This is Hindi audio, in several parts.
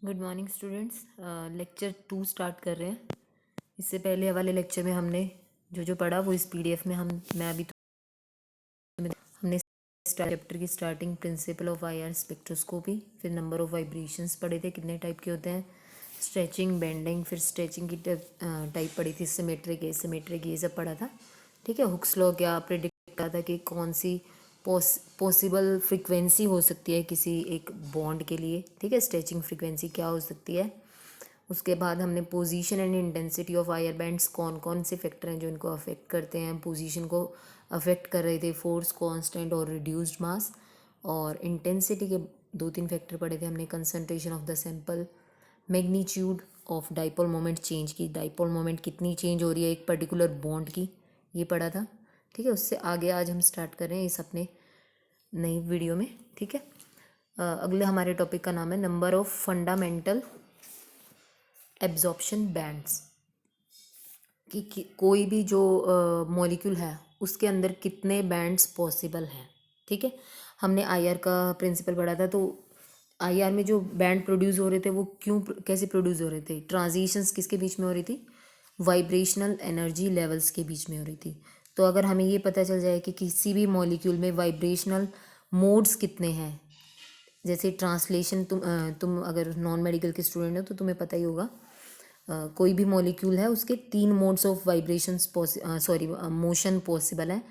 Good morning students. Lecture 2 start कर रहे हैं। इससे पहले वाले लेक्चर में हमने जो जो पढ़ा वो इस पीडीएफ में मैं अभी हमने चैप्टर की starting principle of IR spectroscopy, फिर नंबर ऑफ वाइब्रेशंस पढ़े थे, कितने टाइप के होते हैं, स्ट्रेचिंग, बेंडिंग, फिर स्ट्रेचिंग की टाइप पढ़ी थी, सिमेट्रिक, एसिमेट्रिक, ये सब पढ़ा था। ठीक है, हुक्स लॉ क्या प्रेडिक्ट किया था कि कौन सी पॉसिबल फ्रीक्वेंसी हो सकती है किसी एक बॉन्ड के लिए। ठीक है, स्ट्रेचिंग फ्रीक्वेंसी क्या हो सकती है। उसके बाद हमने position and intensity of IR bands, कौन कौन से फैक्टर हैं जो इनको अफेक्ट करते हैं। पोजीशन को अफेक्ट कर रहे थे फोर्स, कांस्टेंट और रिड्यूस्ड मास। और इंटेंसिटी के 2-3 फैक्टर पढ़े थे हमने, concentration of the sample, magnitude of dipole moment change की, डाइपोल मोमेंट कितनी चेंज हो रही है एक पर्टिकुलर बॉन्ड की, ये पढ़ा था। ठीक है, उससे आगे आज हम स्टार्ट कर रहे हैं इस अपने नई वीडियो में। ठीक है, अगले हमारे टॉपिक का नाम है number of fundamental absorption bands, कि कोई भी जो मॉलिक्यूल है उसके अंदर कितने बैंड्स पॉसिबल हैं। ठीक है, हमने आईआर का प्रिंसिपल पढ़ा था। तो आईआर में जो बैंड प्रोड्यूस हो रहे थे वो कैसे प्रोड्यूस हो रहे थे, ट्रांजिशंस किसके बीच में हो रही थी, वाइब्रेशनल एनर्जी लेवल्स के बीच में हो रही थी। तो अगर हमें ये पता चल जाए कि किसी भी मॉलिक्यूल में वाइब्रेशनल मोड्स कितने हैं, जैसे ट्रांसलेशन, तुम अगर नॉन मेडिकल के स्टूडेंट हो तो तुम्हें पता ही होगा, कोई भी मॉलिक्यूल है उसके 3 modes of vibrations motion possible है।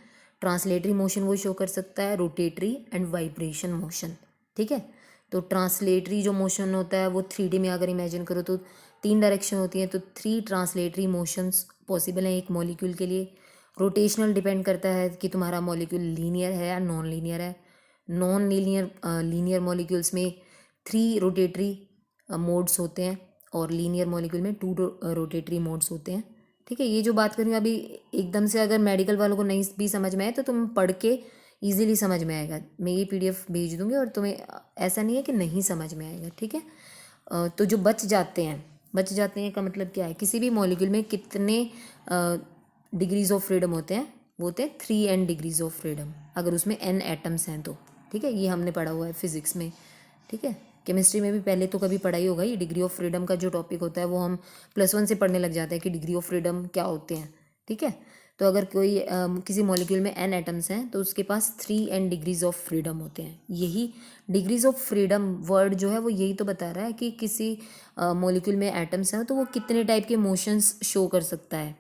ट्रांसलेटरी मोशन वो शो कर सकता है, रोटेटरी एंड वाइब्रेशन मोशन। ठीक है, तो ट्रांसलेटरी जो मोशन होता है वो 3D में अगर इमेजिन करो तो 3 डायरेक्शन होती हैं, तो 3 ट्रांसलेटरी मोशंस पॉसिबल हैं एक मॉलिक्यूल के लिए। रोटेशनल डिपेंड करता है कि तुम्हारा मॉलिक्यूल लीनियर है या नॉन लीनियर है। नॉन लीनियर मॉलिक्यूल्स में 3 रोटेटरी मोड्स होते हैं और लीनियर मॉलिक्यूल में 2 रोटेटरी मोड्स होते हैं। ठीक है, ये जो बात कर रही हूँ अभी एकदम से अगर मेडिकल वालों को नहीं भी समझ में आए तो तुम पढ़ के ईजिली समझ में आएगा। मैं ये पीडीएफ भेज दूँगी और तुम्हें ऐसा नहीं है कि नहीं समझ में आएगा। ठीक है, तो जो बच जाते हैं का मतलब क्या है, किसी भी मॉलिक्यूल में कितने डिग्रीज ऑफ फ्रीडम होते हैं, वो होते हैं 3n डिग्रीज ऑफ फ्रीडम, अगर उसमें n एटम्स हैं तो। ठीक है, ये हमने पढ़ा हुआ है फिजिक्स में। ठीक है, केमिस्ट्री में भी पहले तो कभी पढ़ाई होगा। ये डिग्री ऑफ फ्रीडम का जो टॉपिक होता है वो हम +1 से पढ़ने लग जाते हैं कि डिग्री ऑफ फ्रीडम क्या होते हैं। ठीक है, तो अगर कोई किसी मॉलिक्यूल में n एटम्स हैं तो उसके पास 3n डिग्रीज ऑफ फ्रीडम होते हैं। यही डिग्रीज ऑफ फ्रीडम वर्ड जो है वो यही तो बता रहा है कि किसी मॉलिक्यूल में एटम्स हैं तो वो कितने टाइप के मोशंस शो कर सकता है,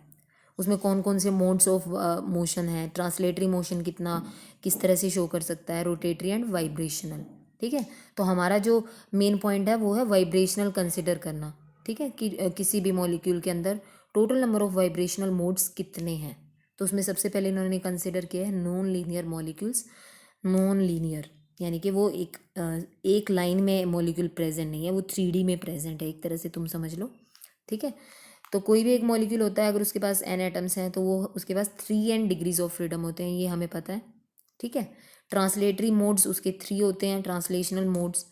उसमें कौन कौन से मोड्स ऑफ मोशन है, ट्रांसलेटरी मोशन कितना किस तरह से शो कर सकता है, रोटेटरी एंड वाइब्रेशनल। ठीक है, तो हमारा जो मेन पॉइंट है वो है वाइब्रेशनल कंसिडर करना। ठीक है, कि किसी भी मॉलिक्यूल के अंदर total number of vibrational modes कितने हैं। तो उसमें सबसे पहले इन्होंने कंसिडर किया है non linear molecules. Non linear यानी कि वो एक लाइन में मॉलिक्यूल प्रेजेंट नहीं है, वो 3D में प्रेजेंट है, एक तरह से तुम समझ लो। ठीक है, तो कोई भी एक मॉलिक्यूल होता है अगर उसके पास n एटम्स हैं तो वो उसके पास 3n डिग्रीज ऑफ फ्रीडम होते हैं, ये हमें पता है। ठीक है, ट्रांसलेटरी मोड्स उसके 3 होते हैं, ट्रांसलेशनल मोड्स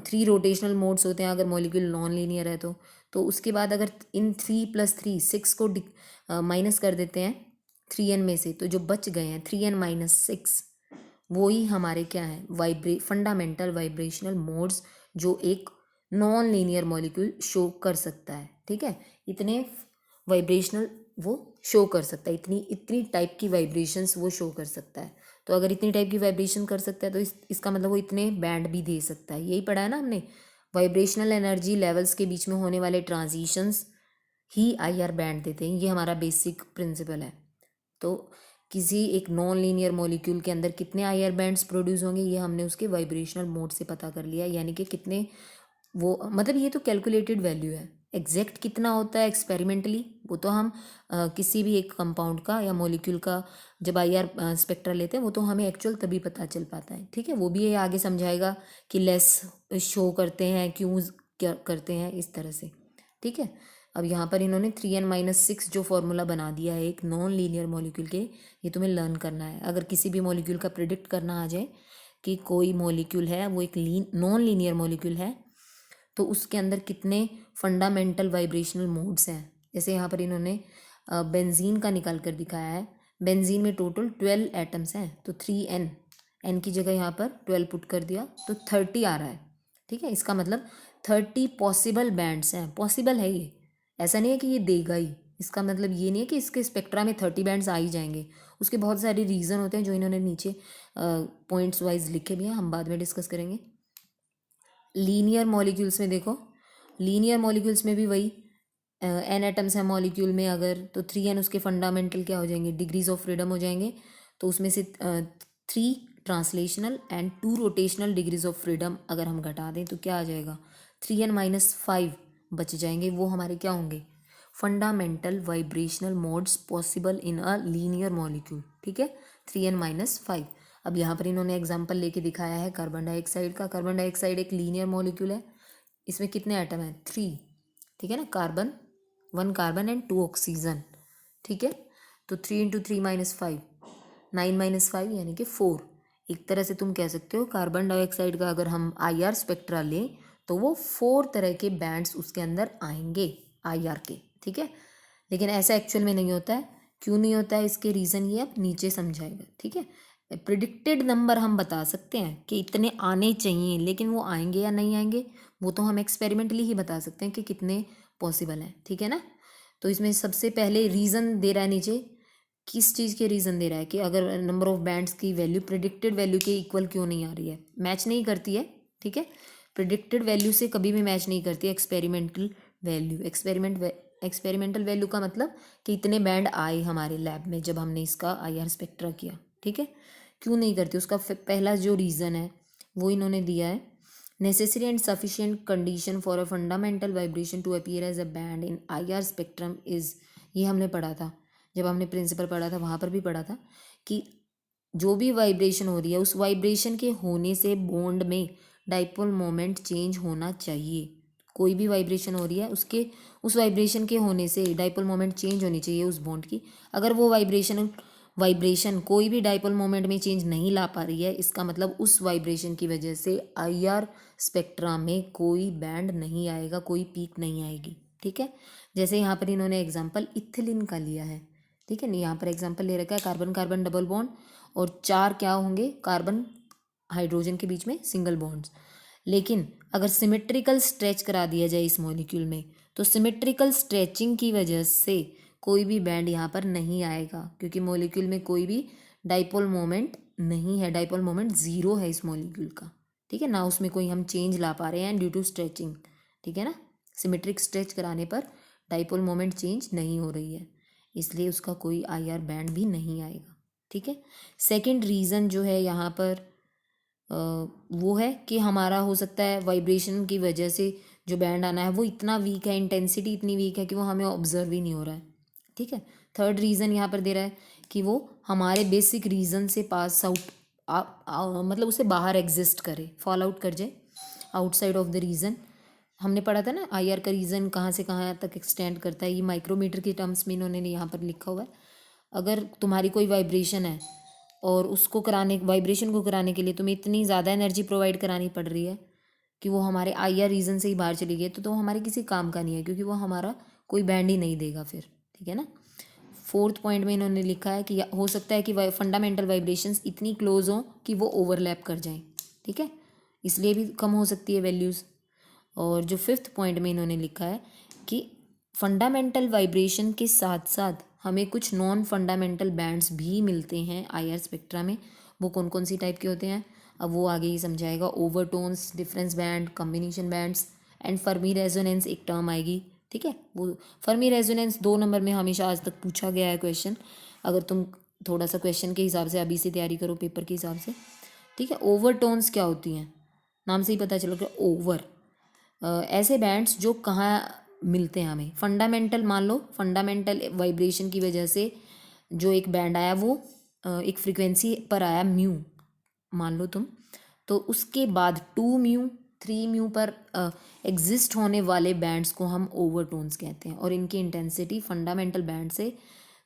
3, रोटेशनल मोड्स होते हैं अगर मॉलिक्यूल नॉन लीनियर है तो उसके बाद अगर इन 3 + 3 6 को माइनस कर देते हैं 3n में से, तो जो बच गए हैं 3n - 6 वो ही हमारे क्या है, फंडामेंटल वाइब्रेशनल मोड्स जो एक नॉन लीनियर मॉलिक्यूल शो कर सकता है। ठीक है, इतने वाइब्रेशनल वो शो कर सकता है, इतनी इतनी टाइप की वाइब्रेशंस वो शो कर सकता है। तो अगर इतनी टाइप की वाइब्रेशन कर सकता है तो इसका मतलब वो इतने बैंड भी दे सकता है। यही पढ़ा है ना हमने, वाइब्रेशनल एनर्जी लेवल्स के बीच में होने वाले ट्रांजिशंस ही आईआर बैंड देते हैं, ये हमारा बेसिक प्रिंसिपल है। तो किसी एक नॉन लीनियर मॉलिक्यूल के अंदर कितने आईआर बैंड्स प्रोड्यूस होंगे ये हमने उसके वाइब्रेशनल मोड से पता कर लिया, यानी कि कितने वो, मतलब ये तो कैलकुलेटेड वैल्यू है। एग्जैक्ट कितना होता है एक्सपेरिमेंटली वो तो हम किसी भी एक कंपाउंड का या मॉलिक्यूल का जब आईआर स्पेक्ट्रा लेते हैं वो तो हमें एक्चुअल तभी पता चल पाता है। ठीक है, वो भी ये आगे समझाएगा कि लेस शो करते हैं क्यों, क्या करते हैं, इस तरह से। ठीक है, अब यहाँ पर इन्होंने 3n - 6 जो फॉर्मूला बना दिया है एक नॉन लीनियर मॉलिक्यूल के, ये तुम्हें लर्न करना है। अगर किसी भी मॉलिक्यूल का प्रिडिक्ट करना आ जाए कि कोई मॉलिक्यूल है वो एक नॉन लीनियर मॉलिक्यूल है तो उसके अंदर कितने फंडामेंटल वाइब्रेशनल मोड्स हैं, जैसे यहाँ पर इन्होंने बेंजीन का निकाल कर दिखाया है। बेंजीन में टोटल 12 एटम्स हैं तो 3n, n की जगह यहाँ पर 12 पुट कर दिया तो 30 आ रहा है। ठीक है, इसका मतलब 30 पॉसिबल बैंड्स हैं, पॉसिबल है ये, ऐसा नहीं है कि ये देगा ही, इसका मतलब ये नहीं है कि इसके स्पेक्ट्रा में 30 बैंड्स आ ही जाएंगे, उसके बहुत सारे रीज़न होते हैं जो इन्होंने नीचे पॉइंट्स वाइज लिखे भी हैं, हम बाद में डिस्कस करेंगे। लीनियर मॉलिक्यूल्स में देखो, लीनियर मॉलिक्यूल्स में भी वही एन एटम्स है मॉलिक्यूल में अगर, तो 3n उसके फंडामेंटल क्या हो जाएंगे, डिग्रीज ऑफ फ्रीडम हो जाएंगे, तो उसमें से 3 translational and 2 rotational degrees of freedom अगर हम घटा दें तो क्या आ जाएगा, 3n-5 बच जाएंगे, वो हमारे क्या होंगे, fundamental vibrational modes possible in a linear molecule, ठीक है, 3n-5। अब यहाँ पर इन्होंने एग्जाम्पल लेके दिखाया है कार्बन डाइऑक्साइड का। कार्बन डाइऑक्साइड एक लीनियर मॉलिक्यूल है, इसमें कितने एटम हैं, 3, ठीक है ना, कार्बन 1 कार्बन एंड 2 ऑक्सीजन, ठीक है, तो 3 × 3-5, 9-5 यानी कि 4। एक तरह से तुम कह सकते हो कार्बन डाइऑक्साइड का अगर हम IR स्पेक्ट्रा लें तो वो 4 तरह के बैंड्स उसके अंदर आएंगे IR के, ठीक है, लेकिन ऐसा एक्चुअल में नहीं होता है। क्यों नहीं होता है, इसके रीज़न ये अब नीचे समझाएगा, ठीक है। प्रिडिक्टेड नंबर हम बता सकते हैं कि इतने आने चाहिए, लेकिन वो आएंगे या नहीं आएंगे वो तो हम एक्सपेरिमेंटली ही बता सकते हैं कि कितने पॉसिबल हैं, ठीक है ना। तो इसमें सबसे पहले रीज़न दे रहा है नीचे, किस चीज़ के रीज़न दे रहा है कि अगर नंबर ऑफ बैंड्स की वैल्यू प्रिडिक्टेड वैल्यू के इक्वल क्यों नहीं आ रही है, मैच नहीं करती है, ठीक है, प्रिडिक्टेड वैल्यू से कभी भी मैच नहीं करती है एक्सपेरिमेंटल वैल्यू। एक्सपेरिमेंटल वैल्यू का मतलब कि इतने बैंड आए हमारे लैब में जब हमने इसका IR स्पेक्ट्रा किया, ठीक है, क्यों नहीं करती, उसका पहला जो रीज़न है वो इन्होंने दिया है, necessary and sufficient condition for a fundamental vibration to appear as a band in IR spectrum is, ये हमने पढ़ा था जब हमने प्रिंसिपल पढ़ा था, वहाँ पर भी पढ़ा था कि जो भी वाइब्रेशन हो रही है उस वाइब्रेशन के होने से बॉन्ड में डाइपोल मोमेंट चेंज होना चाहिए। कोई भी वाइब्रेशन हो रही है उसके उस वाइब्रेशन के होने से डाइपोल मोमेंट चेंज होनी चाहिए उस बॉन्ड की। अगर वो वाइब्रेशन कोई भी डाइपोल मोमेंट में चेंज नहीं ला पा रही है, इसका मतलब उस वाइब्रेशन की वजह से IR स्पेक्ट्रा में कोई बैंड नहीं आएगा, कोई पीक नहीं आएगी, ठीक है। जैसे यहाँ पर इन्होंने एग्जाम्पल इथिलीन का लिया है, ठीक है, नहीं यहाँ पर एग्जाम्पल ले रखा है कार्बन कार्बन डबल बॉन्ड और 4 क्या होंगे कार्बन हाइड्रोजन के बीच में सिंगल बॉन्ड्स। लेकिन अगर सिमेट्रिकल स्ट्रेच करा दिया जाए इस मॉलिक्यूल में तो सिमेट्रिकल स्ट्रेचिंग की वजह से कोई भी बैंड यहाँ पर नहीं आएगा, क्योंकि मॉलिक्यूल में कोई भी डाइपोल मोमेंट नहीं है, डाइपोल मोमेंट 0 है इस मॉलिक्यूल का, ठीक है ना, उसमें कोई हम चेंज ला पा रहे हैं ड्यू टू स्ट्रेचिंग, ठीक है ना, सिमेट्रिक स्ट्रेच कराने पर डाइपोल मोमेंट चेंज नहीं हो रही है, इसलिए उसका कोई IR बैंड भी नहीं आएगा, ठीक है। सेकंड रीज़न जो है यहाँ पर वो है कि हमारा हो सकता है वाइब्रेशन की वजह से जो बैंड आना है वो इतना वीक है, इंटेंसिटी इतनी वीक है कि वो हमें ऑब्जर्व ही नहीं हो रहा है, ठीक है। थर्ड रीज़न यहाँ पर दे रहा है कि वो हमारे बेसिक रीज़न से पास आउट मतलब उसे बाहर एग्जिस्ट करे, फॉल आउट कर जाए आउटसाइड ऑफ द रीज़न। हमने पढ़ा था ना IR का रीज़न कहाँ से कहाँ तक एक्सटेंड करता है, ये माइक्रोमीटर के टर्म्स में इन्होंने यहाँ पर लिखा हुआ है। अगर तुम्हारी कोई वाइब्रेशन है और उसको कराने वाइब्रेशन को कराने के लिए तुम्हें इतनी ज़्यादा एनर्जी प्रोवाइड करानी पड़ रही है कि वो हमारे IR रीज़न से ही बाहर चली गई तो हमारे किसी काम का नहीं है, क्योंकि वो हमारा कोई बैंड ही नहीं देगा फिर, ठीक है ना। फोर्थ पॉइंट में इन्होंने लिखा है कि हो सकता है कि फंडामेंटल वाइब्रेशंस इतनी क्लोज हों कि वो ओवरलैप कर जाएं, ठीक है, इसलिए भी कम हो सकती है वैल्यूज़। और जो फिफ्थ पॉइंट में इन्होंने लिखा है कि फंडामेंटल वाइब्रेशन के साथ साथ हमें कुछ नॉन फंडामेंटल बैंड्स भी मिलते हैं IR स्पेक्ट्रा में। वो कौन कौन सी टाइप के होते हैं अब वो आगे ही समझाएगा। Overtones, difference band, combination bands and Fermi resonance एक टर्म आएगी, ठीक है। वो फर्मी रेजोनेंस 2 नंबर में हमेशा आज तक पूछा गया है क्वेश्चन, अगर तुम थोड़ा सा क्वेश्चन के हिसाब से अभी से तैयारी करो पेपर के हिसाब से, ठीक है। ओवरटोन्स क्या होती हैं, नाम से ही पता चलो कि ओवर ऐसे बैंड्स जो कहाँ मिलते हैं हमें, फंडामेंटल मान लो फंडामेंटल वाइब्रेशन की वजह से जो एक बैंड आया वो एक फ्रीक्वेंसी पर आया म्यू मान लो तुम, तो उसके बाद 2 म्यू 3 म्यू पर एग्जिस्ट होने वाले बैंड्स को हम ओवरटोन्स कहते हैं और इनकी इंटेंसिटी फंडामेंटल बैंड से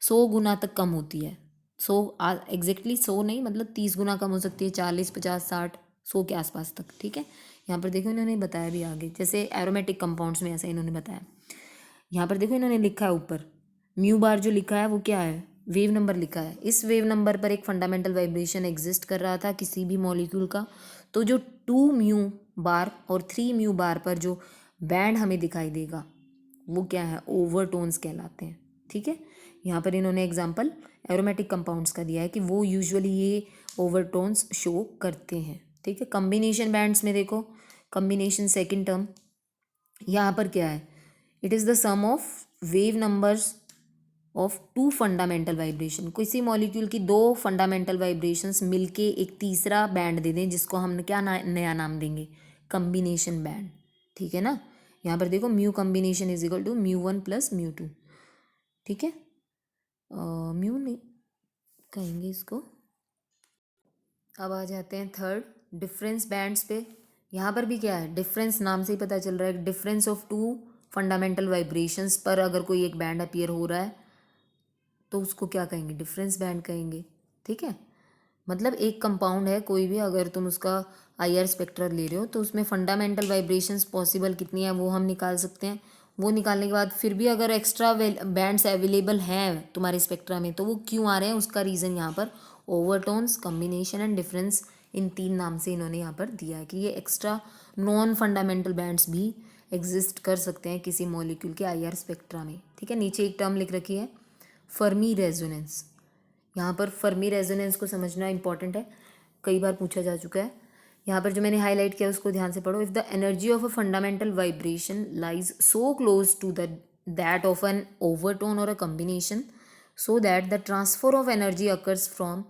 100 गुना तक कम होती है। 100 एग्जैक्टली 100 नहीं, मतलब 30 गुना कम हो सकती है, 40 50 60 100 के आसपास तक, ठीक है। यहाँ पर देखो इन्होंने बताया भी आगे, जैसे एरोमेटिक कंपाउंड्स में ऐसा इन्होंने बताया। यहाँ पर देखो इन्होंने लिखा है ऊपर म्यू बार जो लिखा है वो क्या है, वेव नंबर लिखा है। इस वेव नंबर पर एक फंडामेंटल वाइब्रेशन एग्जिस्ट कर रहा था किसी भी मॉलिक्यूल का, तो जो 2 म्यू बार और 3 म्यू बार पर जो बैंड हमें दिखाई देगा वो क्या है, ओवरटोन्स कहलाते हैं। ठीक है, यहाँ पर इन्होंने एग्जांपल एरोमेटिक कंपाउंड्स का दिया है कि वो यूजुअली ये ओवरटोन्स शो करते हैं। ठीक है, कम्बिनेशन बैंड्स में देखो, कम्बिनेशन सेकंड टर्म यहाँ पर क्या है, it is the sum of wave numbers of 2 fundamental vibration. किसी मॉलिक्यूल की 2 फंडामेंटल वाइब्रेशंस मिलके एक तीसरा बैंड दे दें जिसको हम क्या नया नाम देंगे, कम्बिनेशन बैंड। ठीक है ना, यहाँ पर देखो mu combination is equal to μ1 + μ2। ठीक है, म्यू नहीं कहेंगे इसको। अब आ जाते हैं थर्ड, डिफरेंस बैंड्स पे। यहाँ पर भी क्या है, डिफरेंस नाम से ही पता चल रहा है, डिफरेंस ऑफ 2 फंडामेंटल वाइब्रेशंस पर अगर कोई एक बैंड अपीयर हो रहा है तो उसको क्या कहेंगे, डिफरेंस बैंड कहेंगे। ठीक है, मतलब एक कंपाउंड है कोई भी, अगर तुम उसका IR स्पेक्ट्रा ले रहे हो तो उसमें फंडामेंटल वाइब्रेशंस पॉसिबल कितनी है वो हम निकाल सकते हैं। वो निकालने के बाद फिर भी अगर एक्स्ट्रा बैंड्स अवेलेबल हैं तुम्हारे स्पेक्ट्रा में तो वो क्यों आ रहे हैं, उसका रीज़न यहाँ पर ओवरटोन्स, कम्बिनेशन एंड डिफरेंस, इन 3 नाम से इन्होंने यहाँ पर दिया है कि ये एक्स्ट्रा नॉन फंडामेंटल बैंड्स भी एग्जिस्ट कर सकते हैं किसी मॉलिक्यूल के IR स्पेक्ट्रा में। ठीक है, नीचे एक टर्म लिख रखी है फर्मी रेजोनेंस। यहाँ पर फर्मी रेजोनेंस को समझना इंपॉर्टेंट है, कई बार पूछा जा चुका है। यहाँ पर जो मैंने हाईलाइट किया उसको ध्यान से पढ़ो। If the energy of a fundamental vibration lies so close to that of an overtone और a combination so that the transfer of energy occurs from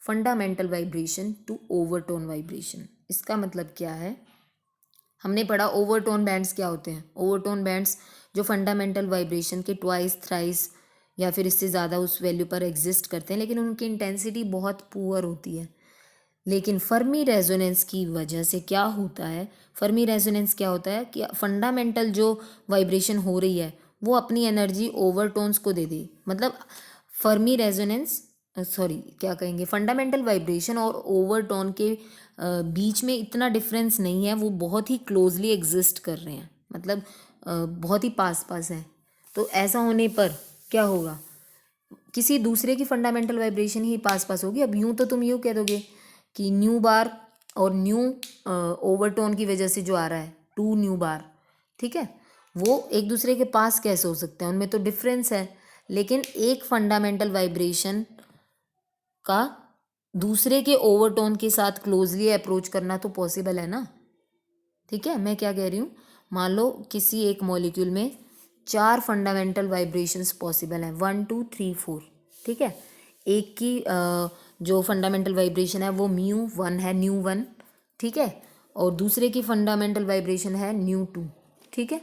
fundamental vibration to overtone vibration. इसका मतलब क्या है, हमने पढ़ा ओवरटोन बैंड्स क्या होते हैं। ओवरटोन बैंड्स जो फंडामेंटल वाइब्रेशन के ट्वाइस, थ्राइस या फिर इससे ज़्यादा उस वैल्यू पर एग्जिस्ट करते हैं, लेकिन उनकी इंटेंसिटी बहुत पुअर होती है। लेकिन फर्मी रेजोनेंस की वजह से क्या होता है, फर्मी रेजोनेंस क्या होता है कि फंडामेंटल जो वाइब्रेशन हो रही है वो अपनी एनर्जी ओवरटोन्स को दे दे। मतलब फर्मी रेजोनेंस, सॉरी क्या कहेंगे, फंडामेंटल वाइब्रेशन और ओवरटोन के बीच में इतना डिफरेंस नहीं है, वो बहुत ही क्लोजली एग्जिस्ट कर रहे हैं, मतलब बहुत ही पास पास है। तो ऐसा होने पर क्या होगा, किसी दूसरे की फंडामेंटल वाइब्रेशन ही पास पास होगी। अब यूं तो तुम यूँ कह दोगे कि न्यू बार और न्यू ओवरटोन की वजह से जो आ रहा है 2 न्यू बार, ठीक है, वो एक दूसरे के पास कैसे हो सकते हैं, उनमें तो डिफरेंस है। लेकिन एक फंडामेंटल वाइब्रेशन का दूसरे के ओवरटोन के साथ क्लोजली अप्रोच करना तो पॉसिबल है ना। ठीक है, मैं क्या कह रही हूँ, मान लो किसी एक मॉलिक्यूल में 4 फंडामेंटल वाइब्रेशंस पॉसिबल हैं, 1 2 3 4। ठीक है, एक की जो फंडामेंटल वाइब्रेशन है वो μ1 है, न्यू 1। ठीक है, और दूसरे की फंडामेंटल वाइब्रेशन है न्यू 2। ठीक है,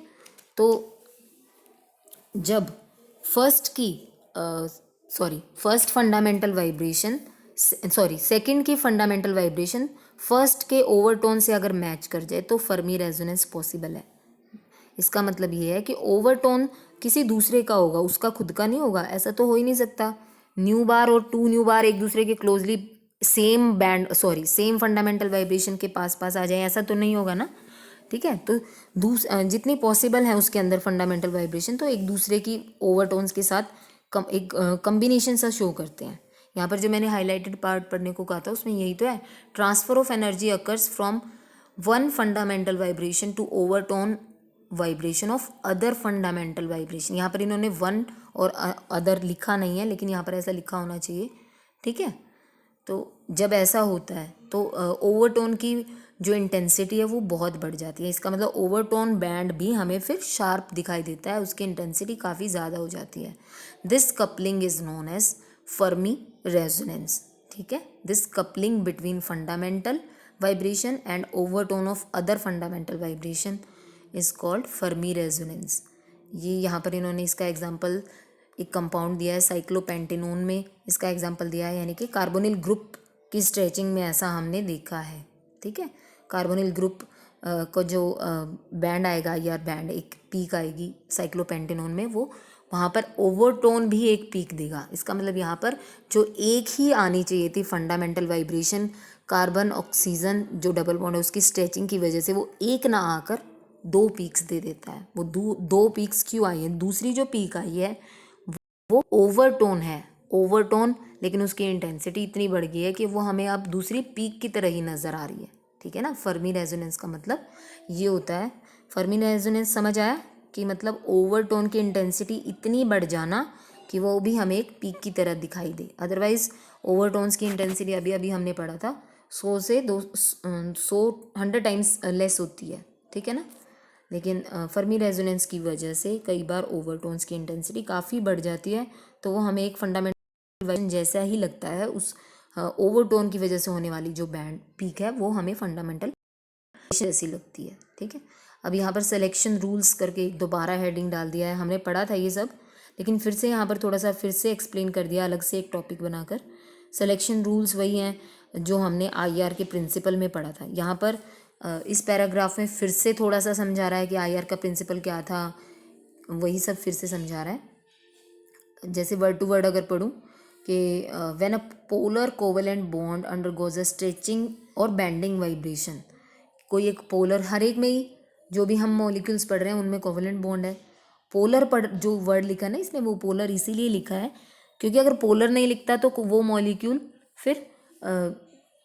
तो जब फर्स्ट फंडामेंटल वाइब्रेशन, सेकंड की फंडामेंटल वाइब्रेशन फर्स्ट के ओवरटोन से अगर मैच कर जाए तो फर्मी रेजोनेंस पॉसिबल है। इसका मतलब ये है कि ओवरटोन किसी दूसरे का होगा, उसका खुद का नहीं होगा, ऐसा तो हो ही नहीं सकता। न्यू बार और 2 न्यू बार एक दूसरे के क्लोजली सेम फंडामेंटल वाइब्रेशन के पास पास आ जाए, ऐसा तो नहीं होगा ना। ठीक है, तो जितनी पॉसिबल है उसके अंदर फंडामेंटल वाइब्रेशन तो एक दूसरे की ओवरटोन्स के साथ एक कम्बिनेशन सा शो करते हैं। यहाँ पर जो मैंने हाईलाइटेड पार्ट पढ़ने को कहा था उसमें यही तो है, transfer of energy occurs from one fundamental vibration to overtone vibration of other fundamental vibration. यहाँ पर इन्होंने वन और अदर लिखा नहीं है, लेकिन यहाँ पर ऐसा लिखा होना चाहिए। ठीक है, तो जब ऐसा होता है तो ओवरटोन की जो इंटेंसिटी है वो बहुत बढ़ जाती है। इसका मतलब ओवरटोन बैंड भी हमें फिर शार्प दिखाई देता है, उसकी इंटेंसिटी काफ़ी ज़्यादा हो जाती है। This coupling is known as Fermi resonance. ठीक है, this coupling between fundamental vibration and overtone of other fundamental vibration is called Fermi resonance. ये यहाँ पर इन्होंने इसका एग्जाम्पल एक कंपाउंड दिया है साइक्लोपेंटेनोन में, इसका एग्जाम्पल दिया है, यानी कि कार्बोनिल ग्रुप की स्ट्रेचिंग में ऐसा हमने देखा है। ठीक है, कार्बोनिल ग्रुप को जो बैंड आएगा या बैंड एक पीक आएगी साइक्लोपेंटेनोन में, वो वहाँ पर ओवरटोन भी एक पीक देगा। इसका मतलब यहाँ पर जो एक ही आनी चाहिए थी फंडामेंटल वाइब्रेशन, कार्बन ऑक्सीजन जो डबल बॉन्ड है उसकी स्ट्रेचिंग की वजह से वो एक ना आकर 2 पीक्स दे देता है। वो दो पीक्स क्यों आई है, दूसरी जो पीक आई है वो ओवरटोन है, ओवरटोन, लेकिन उसकी इंटेंसिटी इतनी बढ़ गई है कि वो हमें अब दूसरी पीक की तरह ही नज़र आ रही है। ठीक है ना। फर्मी रेजोनेंस का मतलब ये होता है, फर्मी रेजोनेंस समझ आया कि मतलब ओवरटोन की इंटेंसिटी इतनी बढ़ जाना कि वो भी हमें एक पीक की तरह दिखाई दे। अदरवाइज ओवरटोन्स की इंटेंसिटी अभी अभी हमने पढ़ा था 100 से 100 टाइम्स लेस होती है, ठीक है ना। लेकिन फर्मी रेजोनेंस की वजह से कई बार ओवरटोन्स की इंटेंसिटी काफ़ी बढ़ जाती है, तो वो हमें एक फंडामेंटल जैसा ही लगता है। उस ओवरटोन की वजह से होने वाली जो बैंड पीक है वो हमें फंडामेंटल जैसी लगती है, ठीक है। अब यहाँ पर सिलेक्शन रूल्स करके दोबारा हेडिंग डाल दिया है, हमने पढ़ा था ये सब, लेकिन फिर से यहाँ पर थोड़ा सा फिर से एक्सप्लेन कर दिया अलग से एक टॉपिक बनाकर। सिलेक्शन रूल्स वही हैं जो हमने आईआर के प्रिंसिपल में पढ़ा था। यहाँ पर इस पैराग्राफ में फिर से थोड़ा सा समझा रहा है कि आईआर का प्रिंसिपल क्या था, वही सब फिर से समझा रहा है। जैसे वर्ड टू वर्ड अगर पढ़ूँ कि when a polar covalent bond undergoes a stretching और बेंडिंग वाइब्रेशन, कोई एक पोलर, हर एक में ही जो भी हम मॉलिक्यूल्स पढ़ रहे हैं उनमें कोवेलेंट बॉन्ड है। पोलर पढ़ जो वर्ड लिखा है ना इसमें, वो पोलर इसीलिए लिखा है क्योंकि अगर पोलर नहीं लिखता तो वो मॉलिक्यूल फिर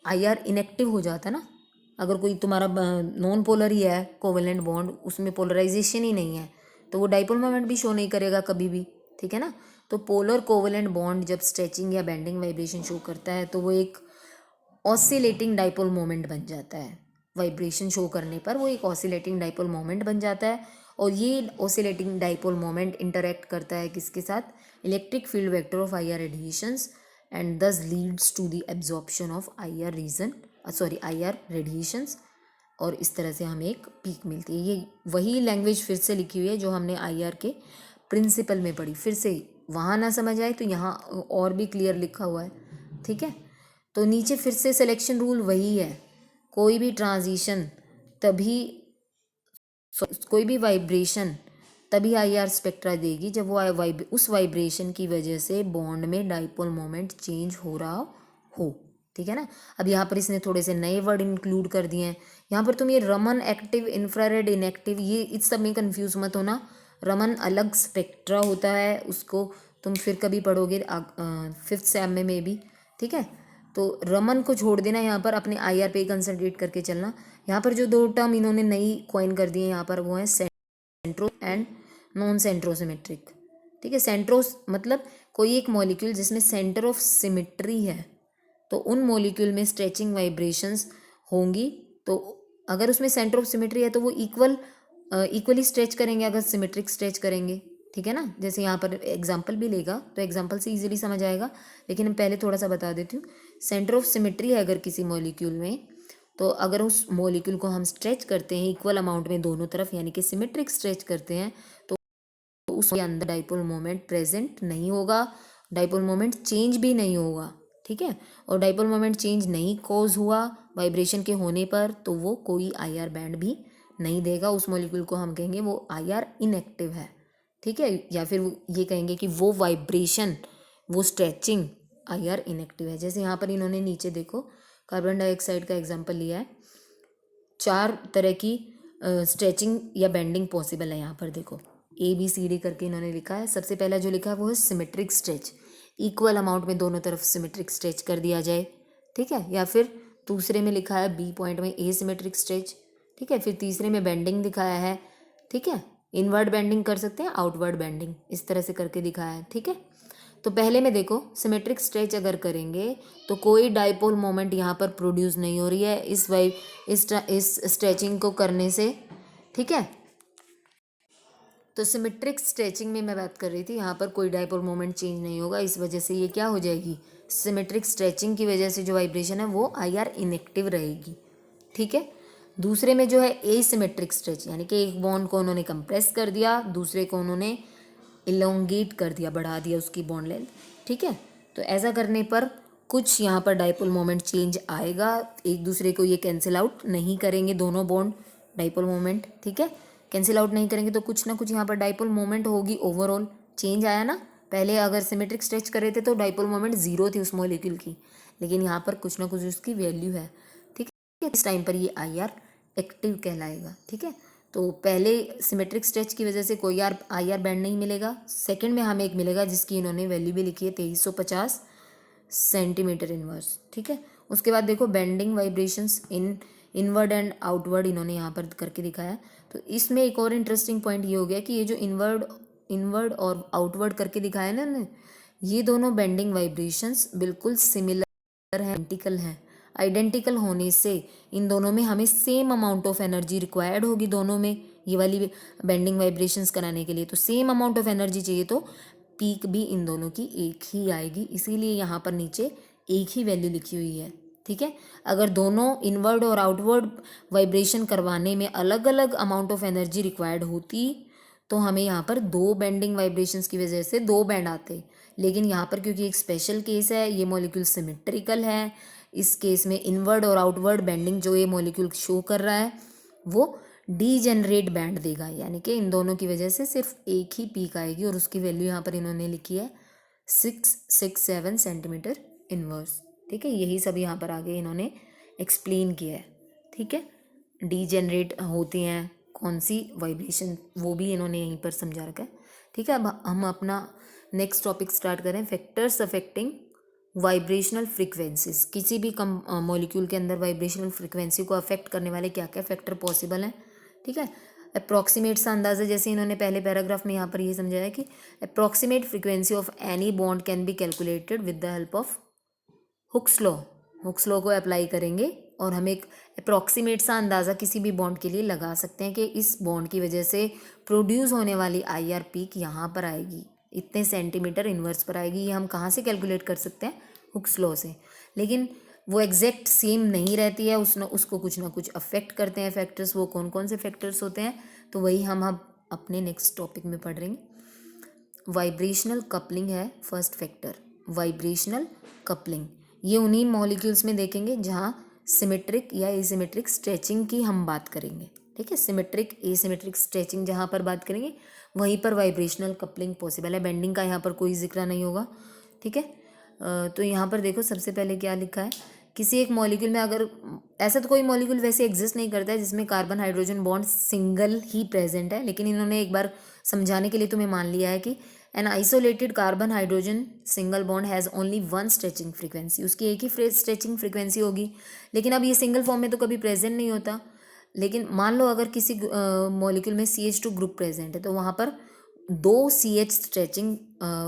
आईआर इनेक्टिव हो जाता ना। अगर कोई तुम्हारा नॉन पोलर ही है कोवेलेंट बॉन्ड, उसमें पोलराइजेशन ही नहीं है, तो वो डाइपोल मोमेंट भी शो नहीं करेगा कभी भी, ठीक है ना। तो पोलर कोवेलेंट बॉन्ड जब स्ट्रेचिंग या बेंडिंग वाइब्रेशन शो करता है तो वो एक ऑसिलेटिंग डाइपोल मोमेंट बन जाता है। वाइब्रेशन शो करने पर वो एक ऑसिलेटिंग डाइपोल मोमेंट बन जाता है, और ये ऑसिलेटिंग डाइपोल मोमेंट इंटरेक्ट करता है किसके साथ, electric field vector of IR radiations, and this leads to the absorption of IR radiations, और इस तरह से हमें एक पीक मिलती है। ये वही लैंग्वेज फिर से लिखी हुई है जो हमने आईआर के प्रिंसिपल में पढ़ी। फिर से वहाँ ना समझ आए तो यहाँ और भी क्लियर लिखा हुआ है, ठीक है। तो नीचे फिर से सिलेक्शन रूल वही है, कोई भी ट्रांजिशन तभी, कोई भी वाइब्रेशन तभी आईआर स्पेक्ट्रा देगी जब वो उस वाइब्रेशन की वजह से बॉन्ड में डाइपोल मोमेंट चेंज हो रहा हो, ठीक है ना। अब यहाँ पर इसने थोड़े से नए वर्ड इंक्लूड कर दिए हैं। यहाँ पर तुम ये रमन एक्टिव, इंफ्रारेड इनएक्टिव, ये इस सब में कंफ्यूज मत होना। रमन अलग स्पेक्ट्रा होता है, उसको तुम फिर कभी पढ़ोगे 5th सेम में भी, ठीक है। तो रमन को छोड़ देना, यहाँ पर अपने आईआर पे कंसंट्रेट करके चलना। यहाँ पर जो दो टर्म इन्होंने नई कॉइन कर दी है यहाँ पर, वो है सेंट्रो एंड नॉन सेंट्रोसिमेट्रिक, ठीक है। सेंट्रोस मतलब कोई एक मॉलिक्यूल जिसमें सेंटर ऑफ सिमेट्री है, तो उन मॉलिक्यूल में स्ट्रेचिंग वाइब्रेशंस होंगी। तो अगर उसमें सेंटर ऑफ सिमेट्री है तो वो इक्वली स्ट्रेच करेंगे अगर सिमेट्रिक स्ट्रेच करेंगे, ठीक है ना। जैसे यहाँ पर एग्जाम्पल भी लेगा तो एग्जाम्पल से इजीली समझ आएगा, लेकिन मैं पहले थोड़ा सा बता देती हूँ। सेंटर ऑफ सिमेट्री है अगर किसी मॉलिक्यूल में, तो अगर उस मॉलिक्यूल को हम स्ट्रेच करते हैं इक्वल अमाउंट में दोनों तरफ, यानी कि सिमेट्रिक स्ट्रेच करते हैं, तो उसके अंदर डाइपोल मोमेंट प्रेजेंट नहीं होगा, डाइपोल मोमेंट चेंज भी नहीं होगा, ठीक है। और डाइपोल मोमेंट चेंज नहीं कॉज हुआ वाइब्रेशन के होने पर, तो वो कोई आईआर बैंड भी नहीं देगा। उस मॉलिक्यूल को हम कहेंगे वो आईआर इनएक्टिव है, ठीक है। या फिर ये कहेंगे कि वो वाइब्रेशन, वो स्ट्रेचिंग आईआर इनएक्टिव है। जैसे यहाँ पर इन्होंने नीचे देखो कार्बन डाइऑक्साइड का एग्जाम्पल लिया है, 4 तरह की स्ट्रेचिंग या बेंडिंग पॉसिबल है। यहाँ पर देखो ABCD करके इन्होंने लिखा है। सबसे पहला जो लिखा है वो है सिमेट्रिक स्ट्रेच, इक्वल अमाउंट में दोनों तरफ सिमेट्रिक स्ट्रेच कर दिया जाए, ठीक है। या फिर दूसरे में लिखा है B पॉइंट में एसिमेट्रिक स्ट्रेच, ठीक है। फिर तीसरे में बेंडिंग दिखाया है, ठीक है। इनवर्ड बेंडिंग कर सकते हैं, आउटवर्ड बेंडिंग, इस तरह से करके दिखाया है, ठीक है। तो पहले में देखो सिमेट्रिक स्ट्रेच अगर करेंगे तो कोई डाइपोल मोमेंट यहाँ पर प्रोड्यूस नहीं हो रही है इस स्ट्रेचिंग को करने से, ठीक है। तो सिमेट्रिक स्ट्रेचिंग में मैं बात कर रही थी, यहाँ पर कोई डाइपोल मोमेंट चेंज नहीं होगा, इस वजह से ये क्या हो जाएगी, सिमेट्रिक स्ट्रेचिंग की वजह से जो वाइब्रेशन है वो आईआर इनएक्टिव रहेगी, ठीक है। दूसरे में जो है एसिमेट्रिक स्ट्रेच, यानी कि एक बॉन्ड को उन्होंने कंप्रेस कर दिया, दूसरे को उन्होंने इलोंगेट कर दिया, बढ़ा दिया उसकी बॉन्ड लेंथ, ठीक है। तो ऐसा करने पर कुछ यहाँ पर डाइपोल मोमेंट चेंज आएगा, एक दूसरे को ये कैंसिल आउट नहीं करेंगे दोनों बॉन्ड डाइपोल मोमेंट, ठीक है। कैंसिल आउट नहीं करेंगे तो कुछ ना कुछ यहाँ पर डाइपोल मोमेंट होगी, ओवरऑल चेंज आया ना। पहले अगर सिमेट्रिक स्ट्रेच करे थे तो डाइपोल मोमेंट 0 थी उस मॉलिक्यूल की, लेकिन यहाँ पर कुछ ना कुछ उसकी वैल्यू है, ठीक है। इस टाइम पर ये आईआर एक्टिव कहलाएगा, ठीक है। तो पहले सिमेट्रिक स्ट्रेच की वजह से कोई आईआर बैंड नहीं मिलेगा, सेकंड में हमें एक मिलेगा जिसकी इन्होंने वैल्यू भी लिखी है 2350 सेंटीमीटर इनवर्स, ठीक है। उसके बाद देखो bending vibrations in inward and outward इन्होंने यहाँ पर करके दिखाया। तो इसमें एक और इंटरेस्टिंग पॉइंट ये हो गया कि ये जो इनवर्ड और आउटवर्ड करके दिखाया ना इन्होंने, ये दोनों बेंडिंग वाइब्रेशंस बिल्कुल सिमिलर है, आइडेंटिकल हैं। आइडेंटिकल होने से इन दोनों में हमें same amount of energy required होगी, दोनों में ये वाली बेंडिंग वाइब्रेशंस कराने के लिए। तो सेम अमाउंट ऑफ एनर्जी चाहिए, तो पीक भी इन दोनों की एक ही आएगी, इसीलिए यहाँ पर नीचे एक ही वैल्यू लिखी हुई है। ठीक है, अगर दोनों इनवर्ड और आउटवर्ड वाइब्रेशन करवाने में अलग अलग अमाउंट ऑफ एनर्जी रिक्वायर्ड होती तो हमें यहाँ पर दो बेंडिंग वाइब्रेशंस की वजह से दो बैंड आते। लेकिन यहाँ पर क्योंकि एक स्पेशल केस है, ये मॉलिक्यूल सिमेट्रिकल है, इस केस में इनवर्ड और आउटवर्ड बेंडिंग जो ये मॉलिक्यूल शो कर रहा है वो डीजेनरेट बैंड देगा, यानी कि इन दोनों की वजह से सिर्फ एक ही पीक आएगी और उसकी वैल्यू यहाँ पर इन्होंने लिखी है 667 सेंटीमीटर इनवर्स। ठीक है, यही सब यहाँ पर आगे इन्होंने एक्सप्लेन किया है। ठीक है, डीजेनरेट होती हैं कौन सी वाइब्रेशन, वो भी इन्होंने यहीं पर समझा रखा है। ठीक है, अब हम अपना नेक्स्ट टॉपिक स्टार्ट करें, फैक्टर्स अफेक्टिंग वाइब्रेशनल फ्रीक्वेंसीज। किसी भी मॉलिक्यूल के अंदर वाइब्रेशनल फ्रीक्वेंसी को अफेक्ट करने वाले क्या क्या फैक्टर पॉसिबल हैं। ठीक है, अप्रॉक्सीमेट सा अंदाज़ा, जैसे इन्होंने पहले पैराग्राफ में यहाँ पर ये समझाया कि approximate frequency of any bond can be calculated with the help of Hooke's law. Hooke's law को अप्लाई करेंगे और हम एक अप्रॉक्सीमेट सा अंदाज़ा किसी भी बॉन्ड के लिए लगा सकते हैं कि इस बॉन्ड की वजह से प्रोड्यूस होने वाली आईआर पीक यहाँ पर आएगी, इतने सेंटीमीटर इनवर्स पर आएगी। ये हम कहाँ से कैलकुलेट कर सकते हैं? हुक्स लॉ से। लेकिन वो एग्जैक्ट सेम नहीं रहती है, उसको कुछ ना कुछ अफेक्ट करते हैं फैक्टर्स। वो कौन कौन से फैक्टर्स होते हैं, तो वही हम अपने नेक्स्ट टॉपिक में पढ़ रहे हैं। वाइब्रेशनल कपलिंग है फर्स्ट फैक्टर, वाइब्रेशनल कपलिंग। ये उन्हीं मॉलिक्यूल्स में देखेंगे जहाँ सिमेट्रिक या एसिमेट्रिक स्ट्रेचिंग की हम बात करेंगे। ठीक है, सिमेट्रिक एसिमेट्रिक स्ट्रेचिंग जहाँ पर बात करेंगे वहीं पर वाइब्रेशनल कपलिंग पॉसिबल है। बेंडिंग का यहाँ पर कोई जिक्र नहीं होगा। ठीक है, तो यहाँ पर देखो सबसे पहले क्या लिखा है, किसी एक मॉलिक्यूल में, अगर ऐसा तो कोई मॉलिक्यूल वैसे एग्जिस्ट नहीं करता है जिसमें कार्बन हाइड्रोजन बॉन्ड सिंगल ही प्रेजेंट है, लेकिन इन्होंने एक बार समझाने के लिए तुम्हें मान लिया है कि an isolated carbon hydrogen single bond has only one stretching frequency, उसकी एक ही स्ट्रेचिंग फ्रीक्वेंसी होगी। लेकिन अब ये सिंगल फॉर्म में तो कभी प्रेजेंट नहीं होता। लेकिन मान लो अगर किसी मॉलिक्यूल में CH2 ग्रुप प्रेजेंट है तो वहाँ पर दो CH स्ट्रेचिंग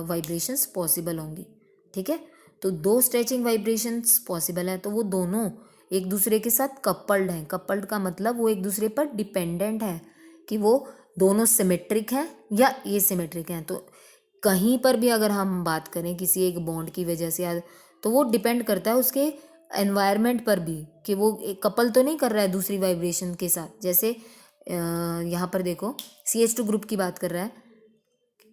वाइब्रेशंस पॉसिबल होंगी। ठीक है, तो दो स्ट्रेचिंग वाइब्रेशंस पॉसिबल है, तो वो दोनों एक दूसरे के साथ कपल्ड हैं। कपल्ड का मतलब वो एक दूसरे पर डिपेंडेंट है कि वो दोनों सिमेट्रिक हैं या एसिमेट्रिक हैं। तो कहीं पर भी अगर हम बात करें किसी एक बॉन्ड की वजह से, तो वो डिपेंड करता है उसके एनवायरनमेंट पर भी कि वो कपल तो नहीं कर रहा है दूसरी वाइब्रेशन के साथ। जैसे यहाँ पर देखो CH2 ग्रुप की बात कर रहा है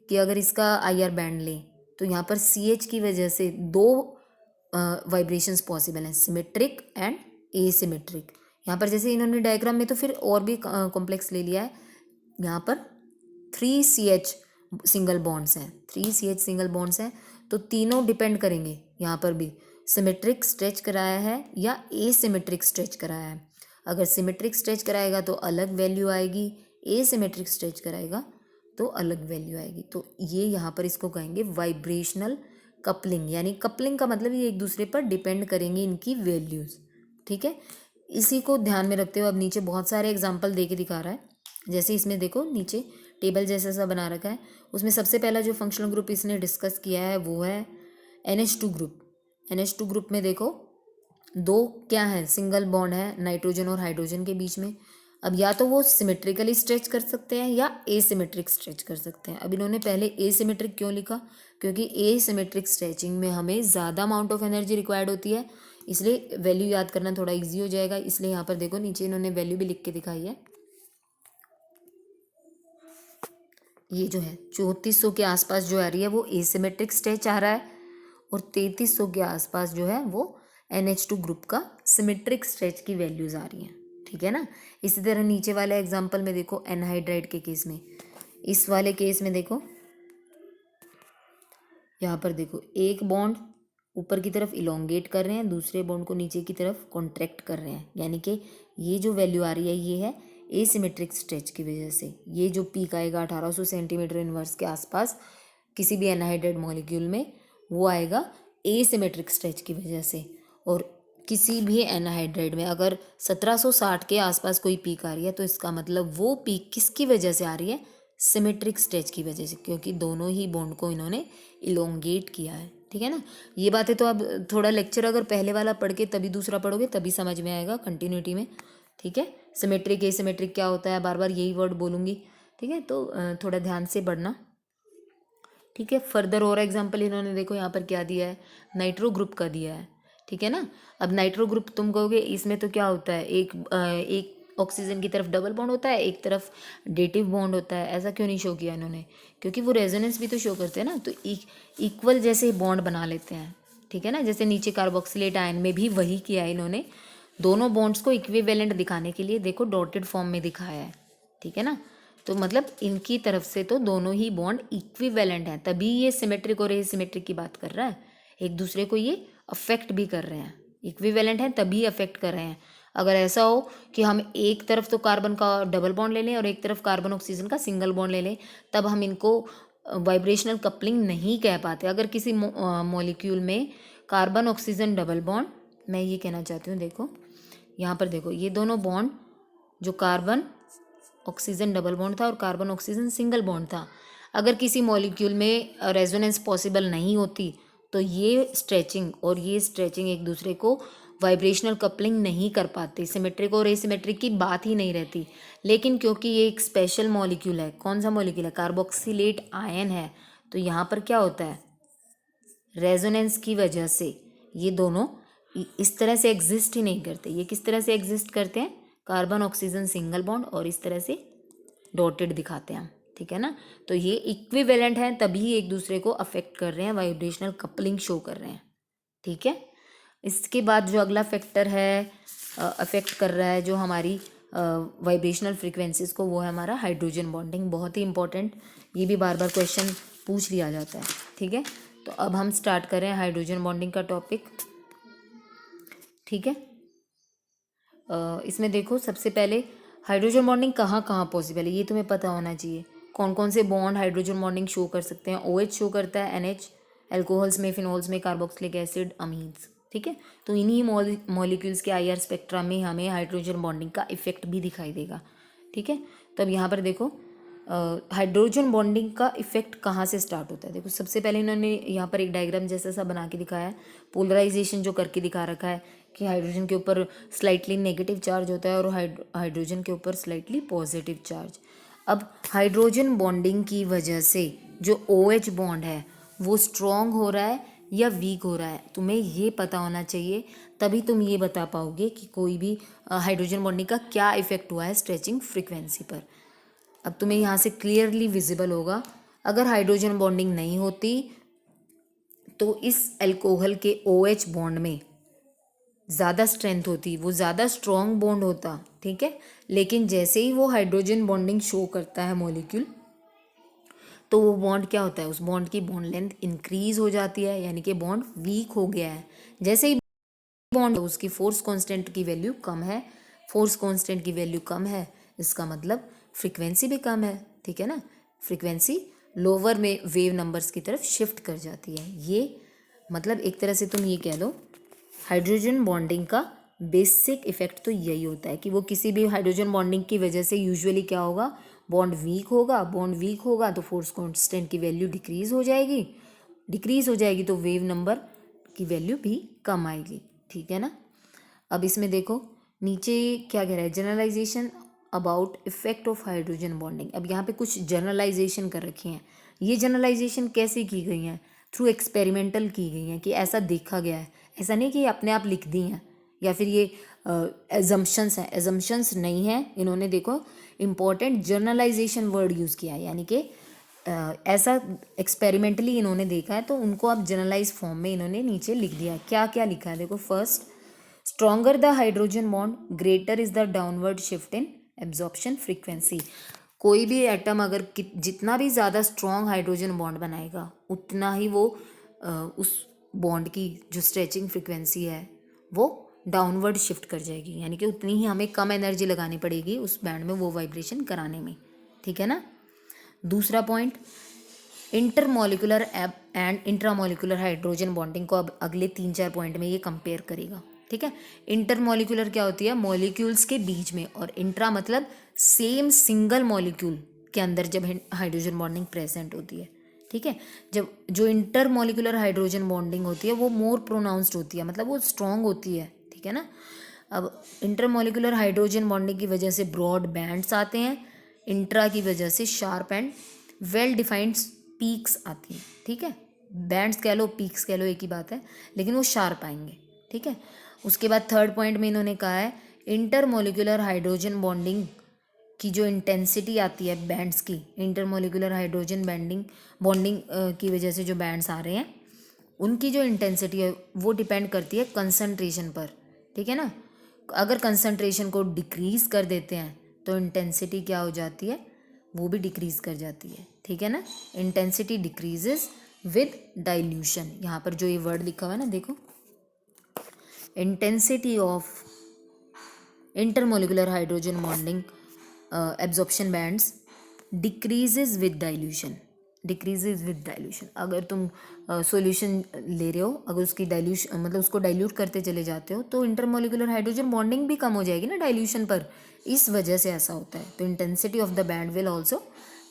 कि अगर इसका IR बैंड लें तो यहाँ पर CH की वजह से दो वाइब्रेशंस पॉसिबल हैं, सिमेट्रिक एंड एसिमेट्रिक। यहाँ पर जैसे इन्होंने डायग्राम में तो फिर और भी कॉम्प्लेक्स ले लिया है। यहाँ पर 3CH सिंगल बॉन्ड्स हैं, 3CH सिंगल बॉन्ड्स हैं, तो तीनों डिपेंड करेंगे। यहाँ पर भी सिमेट्रिक स्ट्रेच कराया है या एसिमेट्रिक स्ट्रेच कराया है। अगर सिमेट्रिक स्ट्रेच कराएगा तो अलग वैल्यू आएगी, एसिमेट्रिक स्ट्रेच कराएगा तो अलग वैल्यू आएगी। तो ये यहाँ पर इसको कहेंगे वाइब्रेशनल कपलिंग, यानी कपलिंग का मतलब ये एक दूसरे पर डिपेंड करेंगे इनकी वैल्यूज़। ठीक है, इसी को ध्यान में रखते हुए अब नीचे बहुत सारे एग्जाम्पल दे के दिखा रहा है। जैसे इसमें देखो नीचे टेबल जैसा सा बना रखा है, उसमें सबसे पहला जो फंक्शनल ग्रुप इसने डिस्कस किया है वो है NH2 ग्रुप। NH2 ग्रुप में देखो दो क्या है, सिंगल बॉन्ड है नाइट्रोजन और हाइड्रोजन के बीच में। अब या तो वो सिमेट्रिकली स्ट्रेच कर सकते हैं या एसिमेट्रिक स्ट्रेच कर सकते हैं। अब इन्होंने पहले एसिमेट्रिक क्यों लिखा, क्योंकि एसिमेट्रिक स्ट्रेचिंग में हमें ज़्यादा अमाउंट ऑफ एनर्जी रिक्वायर्ड होती है, इसलिए वैल्यू याद करना थोड़ा ईजी हो जाएगा। इसलिए यहाँ पर देखो नीचे इन्होंने वैल्यू भी लिख के दिखाई है। ये जो है 3400 के आसपास जो आ रही है वो एसिमेट्रिक स्ट्रेच आ रहा है, और 3300 के आसपास जो है वो NH2 ग्रुप का सिमेट्रिक स्ट्रेच की वैल्यूज़ आ रही हैं। ठीक है ना। इसी तरह नीचे वाले एग्जांपल में देखो एनहाइड्राइड के केस में, इस वाले केस में देखो यहाँ पर देखो एक बॉन्ड ऊपर की तरफ इलोंगेट कर रहे हैं, दूसरे बॉन्ड को नीचे की तरफ कॉन्ट्रैक्ट कर रहे हैं, यानी कि ये जो वैल्यू आ रही है ये है एसिमेट्रिक स्ट्रेच की वजह से। ये जो पीक आएगा 1800 सेंटीमीटर इनवर्स के आसपास किसी भी एनहाइड्राइड मॉलिक्यूल में, वो आएगा एसिमेट्रिक स्ट्रेच की वजह से। और किसी भी एनहाइड्राइड में अगर 1760 के आसपास कोई पीक आ रही है तो इसका मतलब वो पीक किसकी वजह से आ रही है, सिमेट्रिक स्ट्रेच की वजह से, क्योंकि दोनों ही बॉन्ड को इन्होंने इलोंगेट किया है। ठीक है ना। ये बातें तो अब थोड़ा लेक्चर अगर पहले वाला पढ़ के तभी दूसरा पढ़ोगे तभी समझ में आएगा कंटिन्यूटी में। ठीक है। सिमेट्रिक एसिमेट्रिक क्या होता है, बार बार यही वर्ड बोलूँगी। ठीक है, तो थोड़ा ध्यान से पढ़ना। ठीक है। फर्दर और एग्जाम्पल इन्होंने देखो यहाँ पर क्या दिया है, नाइट्रो ग्रुप का दिया है। ठीक है ना। अब नाइट्रो ग्रुप तुम कहोगे इसमें तो क्या होता है, एक ऑक्सीजन की तरफ डबल बॉन्ड होता है, एक तरफ डेटिव बॉन्ड होता है, ऐसा क्यों नहीं शो किया इन्होंने, क्योंकि वो रेजोनेंस भी तो शो करते हैं ना, तो इक्वल जैसे बॉन्ड बना लेते हैं। ठीक है ना। जैसे नीचे कार्बोक्सिलेट आयन में भी वही किया है इन्होंने, दोनों बॉन्ड्स को इक्विवेलेंट दिखाने के लिए देखो डॉटेड फॉर्म में दिखाया है। ठीक है ना। तो मतलब इनकी तरफ से तो दोनों ही बॉन्ड इक्विवेलेंट हैं, तभी ये सिमेट्रिक और एसिमेट्रिक की बात कर रहा है, एक दूसरे को ये अफेक्ट भी कर रहे हैं, इक्विवेलेंट हैं तभी अफेक्ट कर रहे हैं। अगर ऐसा हो कि हम एक तरफ तो कार्बन का डबल बॉन्ड ले लें और एक तरफ कार्बन ऑक्सीजन का सिंगल बॉन्ड ले लें, तब हम इनको वाइब्रेशनल कपलिंग नहीं कह पाते। अगर किसी मॉलिक्यूल में कार्बन ऑक्सीजन डबल बॉन्ड, मैं ये कहना चाहती हूँ, देखो यहाँ पर देखो ये दोनों बॉन्ड जो कार्बन ऑक्सीजन डबल बॉन्ड था और कार्बन ऑक्सीजन सिंगल बॉन्ड था, अगर किसी मॉलिक्यूल में रेजोनेंस पॉसिबल नहीं होती तो ये स्ट्रेचिंग एक दूसरे को वाइब्रेशनल कपलिंग नहीं कर पाते, सिमेट्रिक और एसिमेट्रिक की बात ही नहीं रहती। लेकिन क्योंकि ये एक स्पेशल मॉलिक्यूल है, कौन सा मॉलिक्यूल है, कार्बोक्सिलेट आयन है, तो यहाँ पर क्या होता है, रेजोनेंस की वजह से ये दोनों इस तरह से एग्जिस्ट ही नहीं करते। ये किस तरह से एग्जिस्ट करते हैं, कार्बन ऑक्सीजन सिंगल बॉन्ड और इस तरह से डॉटेड दिखाते हैं। ठीक है ना। तो ये इक्विवेलेंट हैं तभी एक दूसरे को अफेक्ट कर रहे हैं, वाइब्रेशनल कपलिंग शो कर रहे हैं। ठीक है। इसके बाद जो अगला फैक्टर है अफेक्ट कर रहा है जो हमारी वाइब्रेशनल फ्रीक्वेंसीज को, वो है हमारा हाइड्रोजन बॉन्डिंग। बहुत ही इंपॉर्टेंट, ये भी बार बार क्वेश्चन पूछ लिया जाता है। ठीक है। तो अब हम स्टार्ट करें हाइड्रोजन बॉन्डिंग का टॉपिक। ठीक है। इसमें देखो सबसे पहले हाइड्रोजन बॉन्डिंग कहाँ कहाँ पॉसिबल है ये तुम्हें पता होना चाहिए। कौन कौन से बॉन्ड हाइड्रोजन बॉन्डिंग शो कर सकते हैं, OH शो करता है, NH, एल्कोहल्स में, फिनॉल्स में, कार्बोक्सिलिक एसिड, अमीन्स। ठीक है। तो इन्हीं मॉलिक्यूल्स के IR स्पेक्ट्रा में हमें हाइड्रोजन बॉन्डिंग का इफेक्ट भी दिखाई देगा। ठीक है। तो अब यहाँ पर देखो हाइड्रोजन बॉन्डिंग का इफेक्ट कहाँ से स्टार्ट होता है। देखो सबसे पहले इन्होंने यहाँ पर एक डायग्राम जैसा सा बना के दिखाया है, पोलराइजेशन जो करके दिखा रखा है कि हाइड्रोजन के ऊपर स्लाइटली नेगेटिव चार्ज होता है और हाइड्रोजन के ऊपर स्लाइटली पॉजिटिव चार्ज। अब हाइड्रोजन बॉन्डिंग की वजह से जो OH बॉन्ड है वो स्ट्रॉन्ग हो रहा है या वीक हो रहा है, तुम्हें ये पता होना चाहिए, तभी तुम ये बता पाओगे कि कोई भी हाइड्रोजन बॉन्डिंग का क्या इफेक्ट हुआ है स्ट्रेचिंग फ्रीक्वेंसी पर। अब तुम्हें यहाँ से क्लियरली विजिबल होगा, अगर हाइड्रोजन बॉन्डिंग नहीं होती तो इस अल्कोहल के OH बॉन्ड में ज़्यादा स्ट्रेंथ होती, वो ज़्यादा स्ट्रॉन्ग बॉन्ड होता। ठीक है। लेकिन जैसे ही वो हाइड्रोजन बॉन्डिंग शो करता है मॉलिक्यूल, तो वो बॉन्ड क्या होता है, उस बॉन्ड की बॉन्ड लेंथ इंक्रीज हो जाती है, यानी कि बॉन्ड वीक हो गया है। जैसे ही बॉन्ड उसकी फोर्स कांस्टेंट की वैल्यू कम है, फोर्स कांस्टेंट की वैल्यू कम है, इसका मतलब फ्रीक्वेंसी भी कम है। ठीक है ना। फ्रीक्वेंसी लोअर में वेव नंबर्स की तरफ शिफ्ट कर जाती है। ये मतलब एक तरह से तुम ये कह लो हाइड्रोजन बॉन्डिंग का बेसिक इफेक्ट तो यही होता है कि वो किसी भी हाइड्रोजन बॉन्डिंग की वजह से यूजुअली क्या होगा, बॉन्ड वीक होगा तो फोर्स कांस्टेंट की वैल्यू डिक्रीज हो जाएगी तो वेव नंबर की वैल्यू भी कम आएगी। ठीक है ना। अब इसमें देखो नीचे क्या कह रहा है, generalisation about effect of hydrogen bonding. अब यहाँ पे कुछ जनरलाइजेशन कर रखी हैं। ये जनरलाइजेशन कैसे की गई हैं, थ्रू एक्सपेरिमेंटल की गई हैं कि ऐसा देखा गया है, ऐसा नहीं कि अपने आप लिख दी हैं या फिर ये एजम्पशंस हैं, एजम्पशंस नहीं है। इन्होंने देखो इम्पॉर्टेंट जर्नलाइजेशन वर्ड यूज़ किया है, यानी कि ऐसा एक्सपेरिमेंटली इन्होंने देखा है तो उनको अब जनरलाइज फॉर्म में इन्होंने नीचे लिख दिया है। क्या क्या लिखा है देखो, first, stronger the hydrogen bond greater is the downward shift in absorption frequency. कोई भी एटम अगर जितना भी ज़्यादा स्ट्रॉन्ग हाइड्रोजन बॉन्ड बनाएगा उतना ही वो उस बॉन्ड की जो स्ट्रेचिंग फ्रीक्वेंसी है वो डाउनवर्ड शिफ्ट कर जाएगी, यानी कि उतनी ही हमें कम एनर्जी लगानी पड़ेगी उस बैंड में वो वाइब्रेशन कराने में। ठीक है ना। दूसरा point, intermolecular and intramolecular hydrogen bonding को अब अगले 3-4 पॉइंट में ये कंपेयर करेगा। ठीक है। इंटरमॉलिक्यूलर क्या होती है, मॉलिक्यूल्स के बीच में, और इंट्रा मतलब सेम सिंगल मॉलिक्यूल के अंदर जब हाइड्रोजन बॉन्डिंग प्रेजेंट होती है। ठीक है। जब जो इंटरमॉलिक्यूलर हाइड्रोजन बॉन्डिंग होती है वो मोर प्रोनाउंस्ड होती है, मतलब वो स्ट्रॉन्ग होती है। ठीक है ना। अब इंटरमॉलिक्यूलर हाइड्रोजन बॉन्डिंग की वजह से ब्रॉड बैंड्स आते हैं, इंट्रा की वजह से sharp and well defined peaks आती हैं। ठीक है। बैंड्स कह लो, पीक्स कह लो, एक ही बात है, लेकिन वो शार्प आएंगे। ठीक है। उसके बाद थर्ड पॉइंट में इन्होंने कहा है इंटरमॉलिक्यूलर हाइड्रोजन बॉन्डिंग की जो इंटेंसिटी आती है बैंड्स की, इंटरमॉलिक्यूलर हाइड्रोजन बॉन्डिंग की वजह से जो बैंड्स आ रहे हैं उनकी जो इंटेंसिटी है वो डिपेंड करती है कंसंट्रेशन पर। ठीक है ना। अगर कंसंट्रेशन को डिक्रीज कर देते हैं तो इंटेंसिटी क्या हो जाती है, वो भी डिक्रीज कर जाती है। ठीक है ना। Intensity decreases with dilution. यहाँ पर जो ये वर्ड लिखा हुआ है ना, देखो, intensity of intermolecular hydrogen bonding absorption bands decreases with dilution. Decreases with dilution, अगर तुम सॉल्यूशन ले रहे हो, अगर उसकी डाइल्यूशन मतलब उसको डाइल्यूट करते चले जाते हो तो इंटरमॉलिक्यूलर हाइड्रोजन बॉन्डिंग भी कम हो जाएगी ना डाइल्यूशन पर, इस वजह से ऐसा होता है। तो intensity of the band will also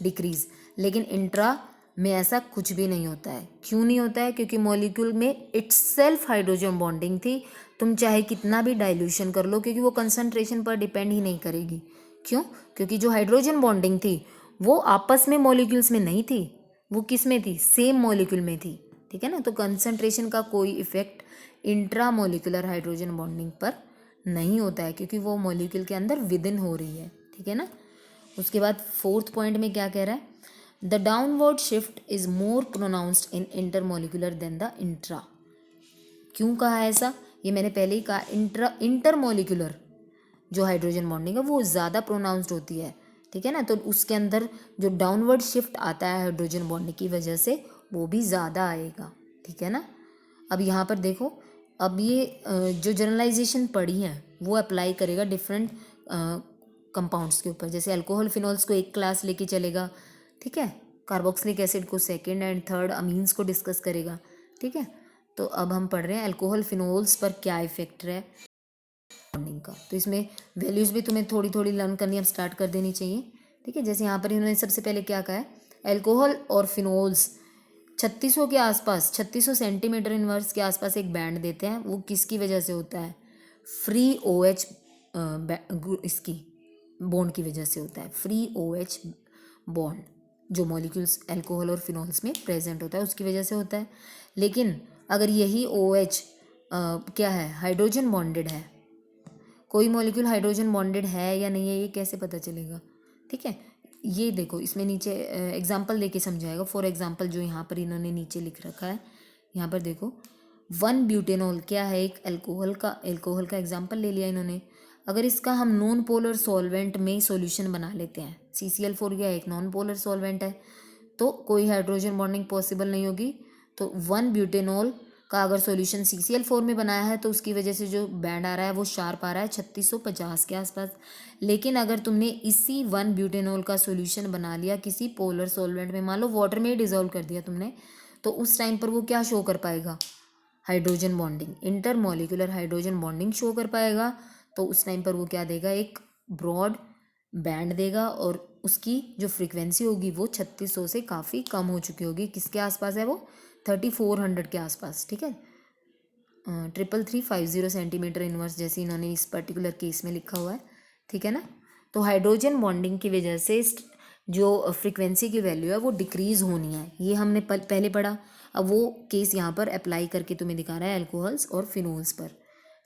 decrease. लेकिन इंट्रा में ऐसा कुछ भी नहीं होता है। क्यों नहीं होता है? क्योंकि मॉलिक्यूल में इटसेल्फ हाइड्रोजन बॉन्डिंग थी। तुम चाहे कितना भी डाइल्यूशन कर लो, क्योंकि वो कंसंट्रेशन पर डिपेंड ही नहीं करेगी। क्यों? क्योंकि जो हाइड्रोजन बॉन्डिंग थी वो आपस में मॉलिक्यूल्स में नहीं थी, वो किस में थी? सेम मॉलिक्यूल में थी। ठीक है ना। तो कंसंट्रेशन का कोई effect intra molecular hydrogen bonding पर नहीं होता है, क्योंकि वो मॉलिक्यूल के अंदर विद इन हो रही है। ठीक है ना। उसके बाद फोर्थ पॉइंट में क्या कह रहा है, the downward shift is more pronounced in intermolecular than the intra. क्यों कहा है ऐसा? ये मैंने पहले ही कहा, इंटरमॉलिक्यूलर जो हाइड्रोजन बॉन्डिंग है वो ज़्यादा प्रोनाउंस्ड होती है। ठीक है ना। तो उसके अंदर जो डाउनवर्ड शिफ्ट आता है हाइड्रोजन बॉन्डिंग की वजह से वो भी ज़्यादा आएगा। ठीक है ना। अब यहाँ पर देखो, अब ये जो जनरलाइजेशन पढ़ी है वो अप्लाई करेगा डिफरेंट कंपाउंड्स के ऊपर। जैसे अल्कोहल फिनॉल्स को एक क्लास लेके चलेगा। ठीक है। कार्बोक्सिलिक एसिड को सेकेंड एंड थर्ड, अमीन्स को डिस्कस करेगा। ठीक है। तो अब हम पढ़ रहे हैं अल्कोहल फिनोल्स पर क्या इफेक्ट है बॉन्डिंग का। तो इसमें वैल्यूज़ भी तुम्हें थोड़ी थोड़ी लर्न करनी अब स्टार्ट कर देनी चाहिए। ठीक है। जैसे यहाँ पर इन्होंने सबसे पहले क्या कहा है, अल्कोहल और फिनोल्स 3600 के आसपास, 3600 सेंटीमीटर इनवर्स के आसपास एक बैंड देते हैं। वो किसकी वजह से होता है? फ्री OH इसकी बॉन्ड की वजह से होता है। फ्री OH बॉन्ड जो मॉलिक्यूल्स अल्कोहल और फिनोल्स में प्रेजेंट होता है उसकी वजह से होता है। लेकिन अगर यही OH क्या है, हाइड्रोजन बॉन्डेड है, कोई मॉलिक्यूल हाइड्रोजन बॉन्डेड है या नहीं है ये कैसे पता चलेगा? ठीक है। ये देखो, इसमें नीचे एग्जाम्पल देके समझाएगा। फॉर एग्जाम्पल जो यहाँ पर इन्होंने नीचे लिख रखा है, यहाँ पर देखो, 1-ब्यूटेनॉल क्या है, एक अल्कोहल का एग्जाम्पल ले लिया इन्होंने। अगर इसका हम नॉन पोलर सॉल्वेंट में सॉल्यूशन बना लेते हैं, CCl4 क्या एक नॉन पोलर सॉल्वेंट है, तो कोई हाइड्रोजन बॉन्डिंग पॉसिबल नहीं होगी। तो 1-ब्यूटेनॉल का अगर सॉल्यूशन CCl4 में बनाया है तो उसकी वजह से जो बैंड आ रहा है वो शार्प आ रहा है 3650 के आसपास। लेकिन अगर तुमने इसी 1-ब्यूटेनॉल का सॉल्यूशन बना लिया किसी पोलर सॉल्वेंट में, मान लो वाटर में ही डिजोल्व कर दिया तुमने, तो उस टाइम पर वो क्या शो कर पाएगा? Hydrogen bonding, intermolecular hydrogen bonding show कर पाएगा। तो उस टाइम पर वो क्या देगा? एक ब्रॉड बैंड देगा, और उसकी जो फ्रीक्वेंसी होगी वो 3600 से काफ़ी कम हो चुकी होगी। किसके आसपास है वो? 3400 के आसपास। ठीक है। 3350 सेंटीमीटर इनवर्स जैसे इन्होंने इस पर्टिकुलर केस में लिखा हुआ है। ठीक है ना। तो हाइड्रोजन बॉन्डिंग की वजह से जो फ्रीक्वेंसी की वैल्यू है वो डिक्रीज होनी है, ये हमने पहले पढ़ा। अब वो केस यहाँ पर अप्लाई करके तुम्हें दिखा रहा है अल्कोहल्स और फिनोल्स पर।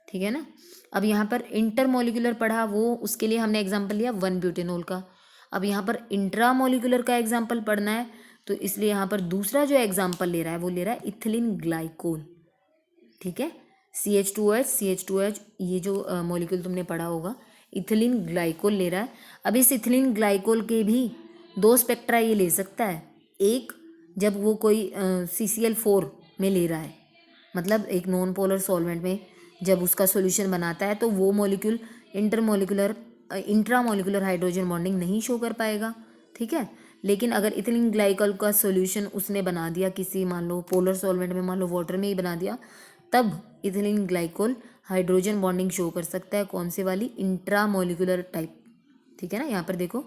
ठीक है ना। अब यहाँ पर इंटरमॉलिक्यूलर पढ़ा, वो उसके लिए हमने एग्जाम्पल लिया 1-ब्यूटेनॉल का। अब यहाँ पर इंट्रामॉलिक्यूलर का एग्जाम्पल पढ़ना है, तो इसलिए यहाँ पर दूसरा जो एग्जाम्पल ले रहा है वो ले रहा है इथिलीन ग्लाइकोल। ठीक है। CH2OH ये जो मॉलिक्यूल तुमने पढ़ा होगा, इथिलीन ग्लाइकोल ले रहा है। अब इस इथिलीन ग्लाइकोल के भी 2 स्पेक्ट्रा ये ले सकता है। एक, जब वो कोई CCl4 में ले रहा है, मतलब एक नॉन पोलर सॉल्वेंट में जब उसका सॉल्यूशन बनाता है तो वो मॉलिक्यूल इंट्रामॉलिक्यूलर हाइड्रोजन बॉन्डिंग नहीं शो कर पाएगा। ठीक है। लेकिन अगर इथिलीन ग्लाइकोल का सॉल्यूशन उसने बना दिया किसी, मान लो पोलर सॉल्वेंट में, मान लो वाटर में ही बना दिया, तब ethylene glycol hydrogen bonding show कर सकता है, कौन से वाली, इंट्रामोलिकुलर टाइप, ठीक है ना। यहाँ पर देखो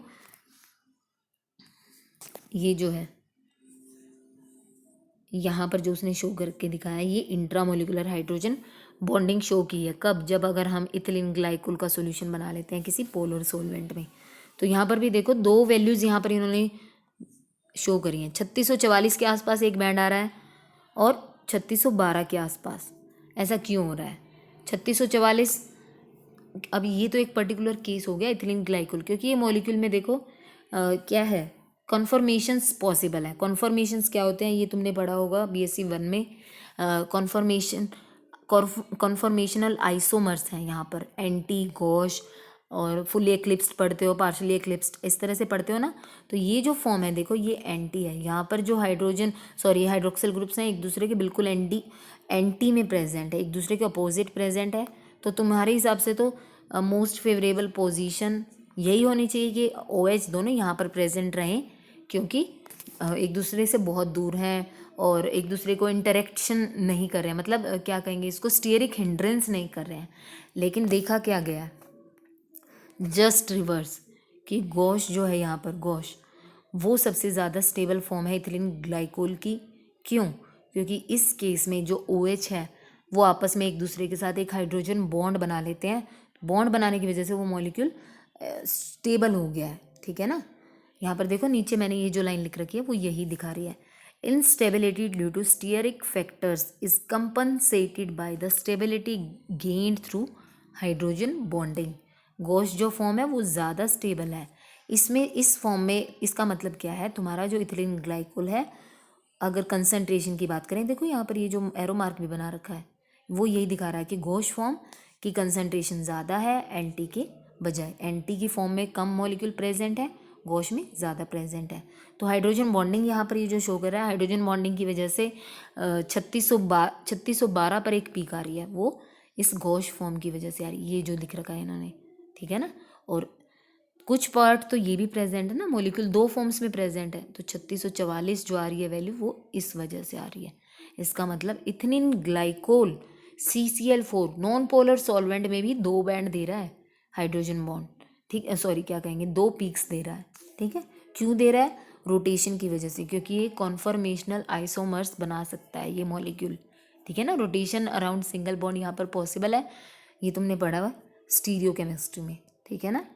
ये जो है यहाँ पर जो उसने शो करके दिखाया है, ये इंट्रामोलिकुलर हाइड्रोजन बॉन्डिंग शो की है। कब? जब अगर हम इथिलीन ग्लाइकोल का सॉल्यूशन बना लेते हैं किसी पोलर सॉल्वेंट में। तो यहाँ पर भी देखो दो वैल्यूज़ यहाँ पर इन्होंने शो करी हैं। 3644 के आसपास एक बैंड आ रहा है और 3612 के आसपास। ऐसा क्यों हो रहा है? 3644, अब ये तो एक पर्टिकुलर केस हो गया इथिलीन ग्लाइकोल, क्योंकि ये मॉलिक्यूल में देखो क्या है, कॉन्फर्मेशंस पॉसिबल है। कॉन्फर्मेशंस क्या होते हैं ये तुमने पढ़ा होगा बीएससी 1 में। कॉन्फर्मेशनल आइसोमर्स हैं यहाँ पर, एंटी गॉश और फुली एक्लिप्स्ड पढ़ते हो, पार्शली एक्लिप्स्ड, इस तरह से पढ़ते हो ना। तो ये जो फॉर्म है देखो ये एंटी है। यहाँ पर जो हाइड्रोक्सिल ग्रुप्स हैं एक दूसरे के बिल्कुल एंटी में प्रेजेंट है, एक दूसरे के अपोजिट प्रेजेंट है। तो तुम्हारे हिसाब से तो मोस्ट फेवरेबल पोजीशन यही होनी चाहिए कि OH दोनों यहाँ पर प्रेजेंट रहें, क्योंकि एक दूसरे से बहुत दूर हैं और एक दूसरे को इंटरेक्शन नहीं कर रहे हैं, मतलब क्या कहेंगे इसको, स्टीयरिक हिंड्रेंस नहीं कर रहे हैं। लेकिन देखा क्या गया, जस्ट रिवर्स, कि गॉश जो है यहाँ पर गॉश वो सबसे ज़्यादा स्टेबल फॉर्म है इथिलीन ग्लाइकोल की। क्यों? क्योंकि इस केस में जो OH है वो आपस में एक दूसरे के साथ एक हाइड्रोजन बॉन्ड बना लेते हैं। बॉन्ड बनाने की वजह से वो मॉलिक्यूल स्टेबल हो गया है, ठीक है ना। यहाँ पर देखो नीचे मैंने ये जो लाइन लिख रखी है वो यही दिखा रही है। Instability due to steric factors is compensated by the stability gained through hydrogen bonding। Gosh जो फॉर्म है वो ज़्यादा स्टेबल है। इसमें इस फॉर्म में इसका मतलब क्या है, तुम्हारा जो इथिलीन ग्लाइकोल है, अगर कंसंट्रेशन की बात करें, देखो यहाँ पर ये जो एरो मार्क भी बना रखा है वो यही दिखा रहा है कि गॉश फॉर्म की कंसंट्रेशन ज़्यादा है एंटी के बजाय। एंटी की फॉर्म में कम मॉलिक्यूल प्रेजेंट है, गॉश में ज़्यादा प्रेजेंट है। तो हाइड्रोजन बॉन्डिंग यहाँ पर ये जो शो कर रहा है, हाइड्रोजन बॉन्डिंग की वजह से 3612 पर एक पीक आ रही है, वो इस गॉश फॉर्म की वजह से आ रही है, ये जो दिख रखा है इन्होंने, ठीक है ना। और कुछ पार्ट तो ये भी प्रेजेंट है ना, मॉलिक्यूल दो फॉर्म्स में प्रेजेंट है, तो 3644 जो आ रही है वैल्यू वो इस वजह से आ रही है। इसका मतलब ethylene glycol CCl4 non polar solvent में भी दो बैंड दे रहा है हाइड्रोजन बॉन्ड, ठीक है, सॉरी क्या कहेंगे, दो पीक्स दे रहा है, ठीक है। क्यों दे रहा है? रोटेशन की वजह से, क्योंकि ये कॉन्फर्मेशनल आइसोमर्स बना सकता है ये मॉलिक्यूल, ठीक है ना। रोटेशन अराउंड सिंगल बॉन्ड यहाँ पर पॉसिबल है, ये तुमने पढ़ा हुआ स्टीरियो केमिस्ट्री में, ठीक है ना।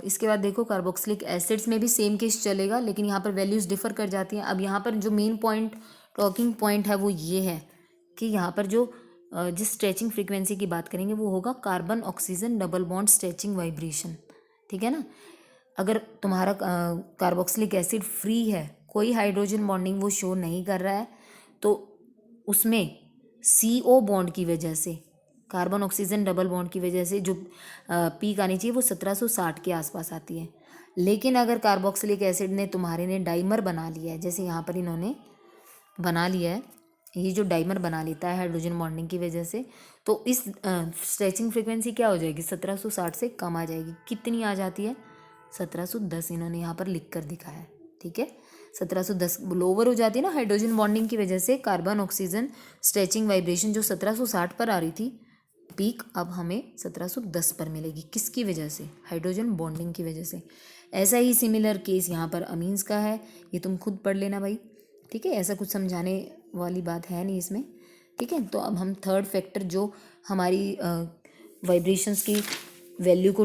इसके बाद देखो कार्बोक्सिलिक एसिड्स में भी सेम केस चलेगा, लेकिन यहाँ पर वैल्यूज़ डिफर कर जाती हैं। अब यहाँ पर जो मेन पॉइंट, टॉकिंग पॉइंट है वो ये है कि यहाँ पर जो जिस स्ट्रेचिंग फ्रीक्वेंसी की बात करेंगे वो होगा carbon oxygen double bond stretching vibration, ठीक है ना। अगर तुम्हारा कार्बोक्सिलिक एसिड फ्री है, कोई हाइड्रोजन बॉन्डिंग वो शो नहीं कर रहा है, तो उसमें CO बॉन्ड की वजह से, कार्बन ऑक्सीजन डबल बॉन्ड की वजह से जो पीक आनी चाहिए वो 1760 के आसपास आती है। लेकिन अगर कार्बोक्सिलिक एसिड ने तुम्हारे ने डाइमर बना लिया है, जैसे यहाँ पर इन्होंने बना लिया है, ये जो डाइमर बना लेता है हाइड्रोजन बॉन्डिंग की वजह से, तो इस स्ट्रेचिंग फ्रीक्वेंसी क्या हो जाएगी, 1760 से कम आ जाएगी। कितनी आ जाती है? 1710 इन्होंने यहाँ पर लिख कर दिखाया है, ठीक है। 1710 लोअर हो जाती है ना हाइड्रोजन बॉन्डिंग की वजह से। कार्बन ऑक्सीजन स्ट्रेचिंग वाइब्रेशन जो 1760 पर आ रही थी पीक, अब हमें 1710 पर मिलेगी। किसकी वजह से? हाइड्रोजन बॉन्डिंग की वजह से। ऐसा ही सिमिलर केस यहाँ पर अमीन्स का है, ये तुम खुद पढ़ लेना भाई, ठीक है। ऐसा कुछ समझाने वाली बात है नहीं इसमें, ठीक है। तो अब हम थर्ड फैक्टर जो हमारी वाइब्रेशंस की वैल्यू को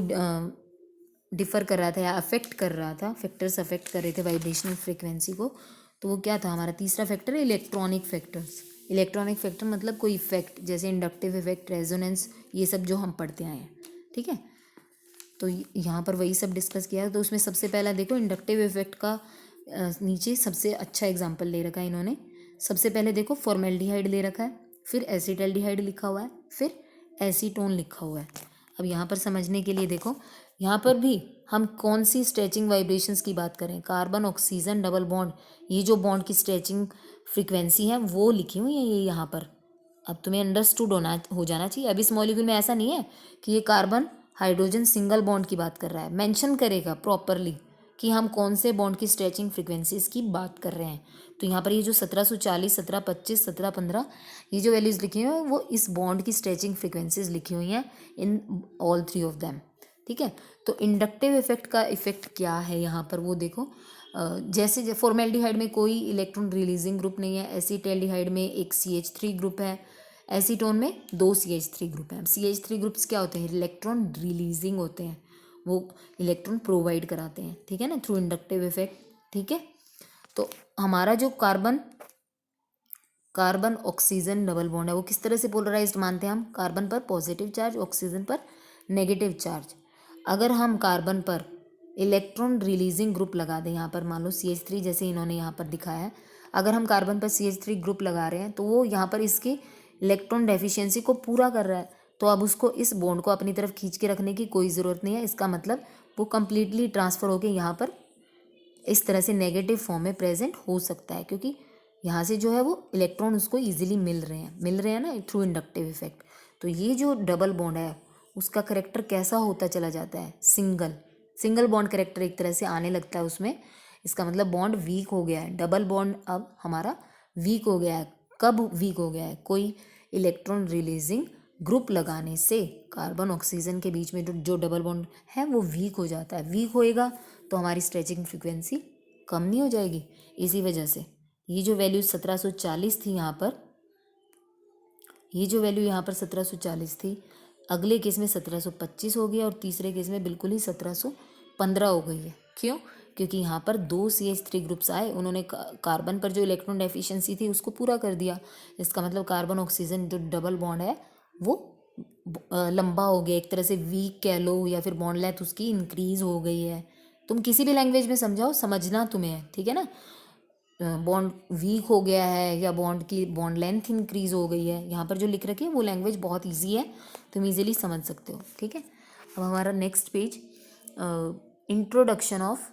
डिफ़र कर रहा था या अफेक्ट कर रहा था, फैक्टर्स अफेक्ट कर रहे थे वाइब्रेशनल फ्रिक्वेंसी को, तो वो क्या था? हमारा तीसरा फैक्टर है इलेक्ट्रॉनिक फैक्टर्स। इलेक्ट्रॉनिक फैक्टर मतलब कोई इफेक्ट, जैसे इंडक्टिव इफेक्ट, रेजोनेंस, ये सब जो हम पढ़ते आए हैं, ठीक है। तो यहाँ पर वही सब डिस्कस किया है। तो उसमें सबसे पहला देखो इंडक्टिव इफेक्ट का नीचे सबसे अच्छा एग्जाम्पल ले रखा है इन्होंने। सबसे पहले देखो फॉर्मेल्डिहाइड ले रखा है, फिर एसिटाल्डिहाइड लिखा हुआ है, फिर एसीटोन लिखा हुआ है। अब यहाँ पर समझने के लिए देखो, यहाँ पर भी हम कौन सी स्ट्रेचिंग वाइब्रेशंस की बात करें, कार्बन ऑक्सीजन डबल बॉन्ड, ये जो बॉन्ड की स्ट्रेचिंग फ्रीक्वेंसी है वो लिखी हुई है ये यहाँ पर। अब तुम्हें अंडरस्टूड हो जाना चाहिए। अब इस मॉलिक्यूल में ऐसा नहीं है कि ये कार्बन हाइड्रोजन सिंगल बॉन्ड की बात कर रहा है, मेंशन करेगा प्रॉपरली कि हम कौन से बॉन्ड की स्ट्रेचिंग फ्रीक्वेंसीज की बात कर रहे हैं। तो यहाँ पर ये जो 1740, 1725, 1715 ये जो वैल्यूज़ लिखी हुई हैं वो इस बॉन्ड की स्ट्रेचिंग फ्रीक्वेंसीज लिखी हुई हैं in all three of them. ठीक है, तो इंडक्टिव इफेक्ट का इफेक्ट क्या है यहाँ पर वो देखो। जैसे फॉर्मेल्डिहाइड में कोई इलेक्ट्रॉन रिलीजिंग ग्रुप नहीं है, एसीटैल्डिहाइड में एक CH3 ग्रुप है, एसीटोन में 2 CH3 ग्रुप हैं। CH3 ग्रुप्स क्या होते हैं, इलेक्ट्रॉन रिलीजिंग होते हैं, वो इलेक्ट्रॉन प्रोवाइड कराते हैं, ठीक है ना, थ्रू इंडक्टिव इफेक्ट। ठीक है, तो हमारा जो कार्बन ऑक्सीजन डबल बॉन्ड है वो किस तरह से पोलराइज्ड मानते हैं हम, कार्बन पर पॉजिटिव चार्ज, ऑक्सीजन पर नेगेटिव चार्ज। अगर हम कार्बन पर इलेक्ट्रॉन रिलीजिंग ग्रुप लगा दें, यहाँ पर मान लो CH3 जैसे इन्होंने यहाँ पर दिखाया है, अगर हम कार्बन पर CH3 ग्रुप लगा रहे हैं तो वो यहाँ पर इसकी इलेक्ट्रॉन डेफिशिएंसी को पूरा कर रहा है, तो अब उसको इस बॉन्ड को अपनी तरफ खींच के रखने की कोई ज़रूरत नहीं है। इसका मतलब वो कम्प्लीटली ट्रांसफ़र होकर यहाँ पर इस तरह से नेगेटिव फॉर्म में प्रेजेंट हो सकता है, क्योंकि यहाँ से जो है वो इलेक्ट्रॉन उसको ईजिली मिल रहे हैं ना थ्रू इंडक्टिव इफेक्ट। तो ये जो डबल बॉन्ड है उसका करेक्टर कैसा होता चला जाता है, सिंगल बॉन्ड करेक्टर एक तरह से आने लगता है उसमें। इसका मतलब बॉन्ड वीक हो गया है, डबल बॉन्ड अब हमारा वीक हो गया है। कब वीक हो गया है, कोई इलेक्ट्रॉन रिलीजिंग ग्रुप लगाने से कार्बन ऑक्सीजन के बीच में जो डबल बॉन्ड है वो वीक हो जाता है। वीक होएगा तो हमारी स्ट्रेचिंग फ्रीक्वेंसी कम नहीं हो जाएगी। इसी वजह से ये जो वैल्यू 1740 थी यहाँ पर, ये जो वैल्यू यहाँ पर 1740 थी, अगले केस में 1725 हो गया और तीसरे केस में बिल्कुल ही 1715 हो गई है। क्यों, क्योंकि यहाँ पर 2 CH3 ग्रुप्स आए, उन्होंने कार्बन पर जो इलेक्ट्रॉन डेफिशिएंसी थी उसको पूरा कर दिया। इसका मतलब कार्बन ऑक्सीजन जो डबल बॉन्ड है वो लंबा हो गया, एक तरह से वीक कह लो, या फिर बॉन्ड लेंथ उसकी इंक्रीज हो गई है। तुम किसी भी लैंग्वेज में समझाओ, समझना तुम्हें है, ठीक है ना। बॉन्ड वीक हो गया है या बॉन्ड की बॉन्ड लेंथ इंक्रीज हो गई है, यहाँ पर जो लिख रखी है वो लैंग्वेज बहुत इजी है, तुम इजीली समझ सकते हो। ठीक है, अब हमारा next page, introduction of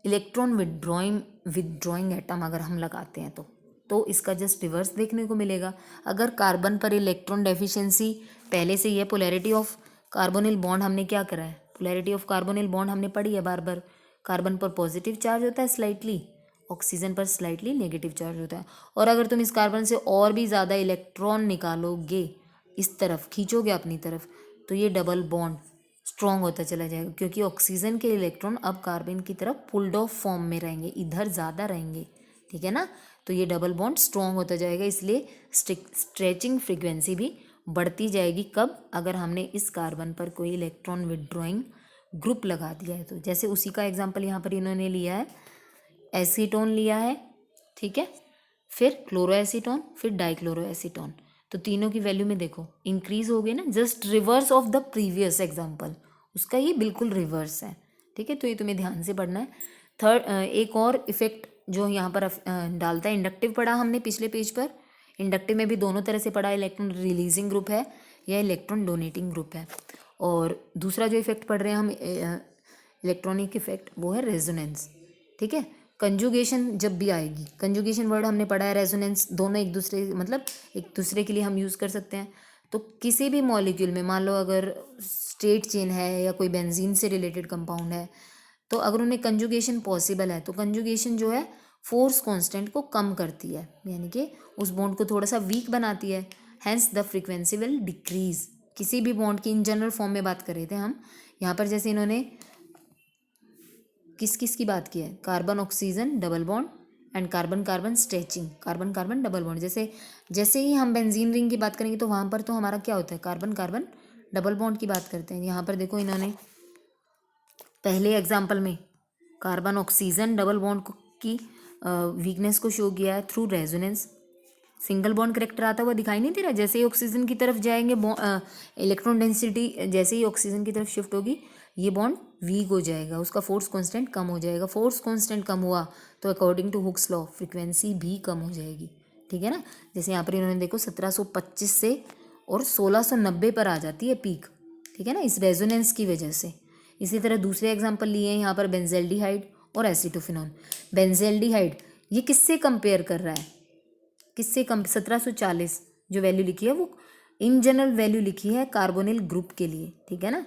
electron withdrawing atom अगर हम लगाते हैं तो इसका जस्ट रिवर्स देखने को मिलेगा। अगर कार्बन पर इलेक्ट्रॉन डेफिशिएंसी पहले से ही है, पोलैरिटी ऑफ कार्बोनिल बॉन्ड हमने क्या करा है, पोलैरिटी ऑफ कार्बोनिल बॉन्ड हमने पढ़ी है बार बार। कार्बन पर पॉजिटिव चार्ज होता है स्लाइटली, ऑक्सीजन पर स्लाइटली नेगेटिव चार्ज होता है। और अगर तुम इस कार्बन से और भी ज़्यादा इलेक्ट्रॉन निकालोगे, इस तरफ खींचोगे अपनी तरफ, तो ये डबल बॉन्ड स्ट्रॉन्ग होता चला जाएगा, क्योंकि ऑक्सीजन के इलेक्ट्रॉन अब कार्बन की तरफ पुल्ड ऑफ फॉर्म में रहेंगे, इधर ज़्यादा रहेंगे, ठीक है ना। तो ये डबल बॉन्ड स्ट्रॉन्ग होता जाएगा, इसलिए स्ट्रेचिंग फ्रीक्वेंसी भी बढ़ती जाएगी। कब, अगर हमने इस कार्बन पर कोई इलेक्ट्रॉन विदड्रॉइंग ग्रुप लगा दिया है तो। जैसे उसी का एग्जाम्पल यहाँ पर इन्होंने लिया है, एसीटोन लिया है, ठीक है, फिर क्लोरोएसीटोन, फिर डाइक्लोरोएसीटोन। तो तीनों की वैल्यू में देखो इंक्रीज हो गई ना, just reverse of the previous example, उसका ये बिल्कुल रिवर्स है। ठीक है, तो ये तुम्हें ध्यान से पढ़ना है। थर्ड, एक और इफेक्ट जो यहाँ पर डालता है, इंडक्टिव पढ़ा हमने पिछले पेज पर। इंडक्टिव में भी दोनों तरह से पढ़ा, इलेक्ट्रॉन रिलीजिंग ग्रुप है या इलेक्ट्रॉन डोनेटिंग ग्रुप है। और दूसरा जो इफेक्ट पढ़ रहे हैं हम इलेक्ट्रॉनिक इफेक्ट, वो है रेजोनेंस। ठीक है, कंजुगेशन जब भी आएगी, कंजुगेशन वर्ड हमने पढ़ा है, रेजोनेंस दोनों एक दूसरे मतलब एक दूसरे के लिए हम यूज़ कर सकते हैं। तो किसी भी मॉलिक्यूल में मान लो अगर स्टेट चेन है या कोई बेंजीन से रिलेटेड कंपाउंड है, तो अगर उनमें कंजुगेशन पॉसिबल है तो कंजुगेशन जो है फोर्स कांस्टेंट को कम करती है, यानी कि उस बॉन्ड को थोड़ा सा वीक बनाती है, hence the frequency will decrease. किसी भी बॉन्ड की इन जनरल फॉर्म में बात कर रहे थे हम यहाँ पर, जैसे इन्होंने किस किस की बात की है, carbon oxygen double bond and carbon carbon stretching, carbon carbon double bond. जैसे ही हम बेंजीन रिंग की बात करेंगे तो वहाँ पर तो हमारा क्या होता है, कार्बन कार्बन डबल बॉन्ड की बात करते हैं। यहाँ पर देखो इन्होंने पहले एग्जाम्पल में कार्बन ऑक्सीजन डबल बॉन्ड की वीकनेस को शो किया है through resonance. Single bond character आता हुआ दिखाई नहीं दे रहा, जैसे ही ऑक्सीजन की तरफ जाएंगे इलेक्ट्रॉन डेंसिटी जैसे ही ऑक्सीजन की तरफ शिफ्ट होगी ये बॉन्ड वीक हो जाएगा, उसका फोर्स कांस्टेंट कम हो जाएगा। फोर्स कांस्टेंट कम हुआ तो according to Hooke's law frequency भी कम हो जाएगी, ठीक है ना। जैसे यहाँ पर इन्होंने देखो 1725 से और 1690 पर आ जाती है पीक, ठीक है ना, इस रेजोनेंस की वजह से। इसी तरह दूसरे एग्जाम्पल लिए हैं यहाँ पर बेंजेल्डिहाइड और एसीटोफिनॉन। बेंजेल्डिहाइड ये किससे कंपेयर कर रहा है, किससे कम, 1740 जो वैल्यू लिखी है वो इन जनरल वैल्यू लिखी है कार्बोनिल ग्रुप के लिए, ठीक है ना।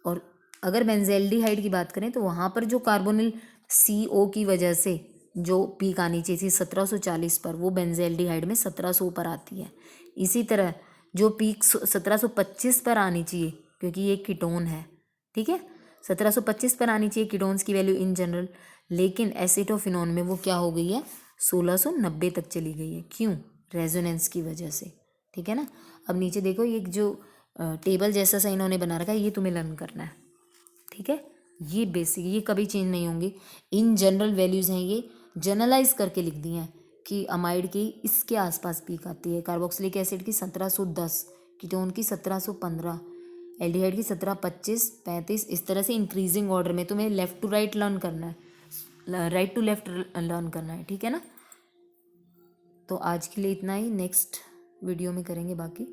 और अगर बेंज़ेल्डिहाइड की बात करें तो वहाँ पर जो कार्बोनिल CO की वजह से जो पीक आनी चाहिए थी 1740 पर, वो बेंज़ेल्डिहाइड में 1700 पर आती है। इसी तरह जो पीक 1725 पर आनी चाहिए, क्योंकि ये कीटोन है, ठीक है, 1725 पर आनी चाहिए कीटोन्स की वैल्यू इन जनरल, लेकिन एसिटोफिनोन में वो क्या हो गई है, 1690 तक चली गई है। क्यों? रेजोनेंस की वजह से, ठीक है ना। अब नीचे देखो, ये जो टेबल जैसा सा इन्होंने बना रखा है, ये तुम्हें लर्न करना है, ठीक है। ये बेसिक, ये कभी चेंज नहीं होंगे। इन जनरल वैल्यूज़ हैं, ये जनरलाइज करके लिख दी हैं कि अमाइड की इसके आसपास पीक आती है, कार्बोक्सिलिक एसिड की 1710, कीटोन की 1715, एल्डिहाइड की 1725, 35, इस तरह से इंक्रीजिंग ऑर्डर में तुम्हें लेफ़्ट टू राइट लर्न करना है, राइट टू लेफ़्ट लर्न करना है, ठीक है ना। तो आज के लिए इतना ही, नेक्स्ट वीडियो में करेंगे बाकी।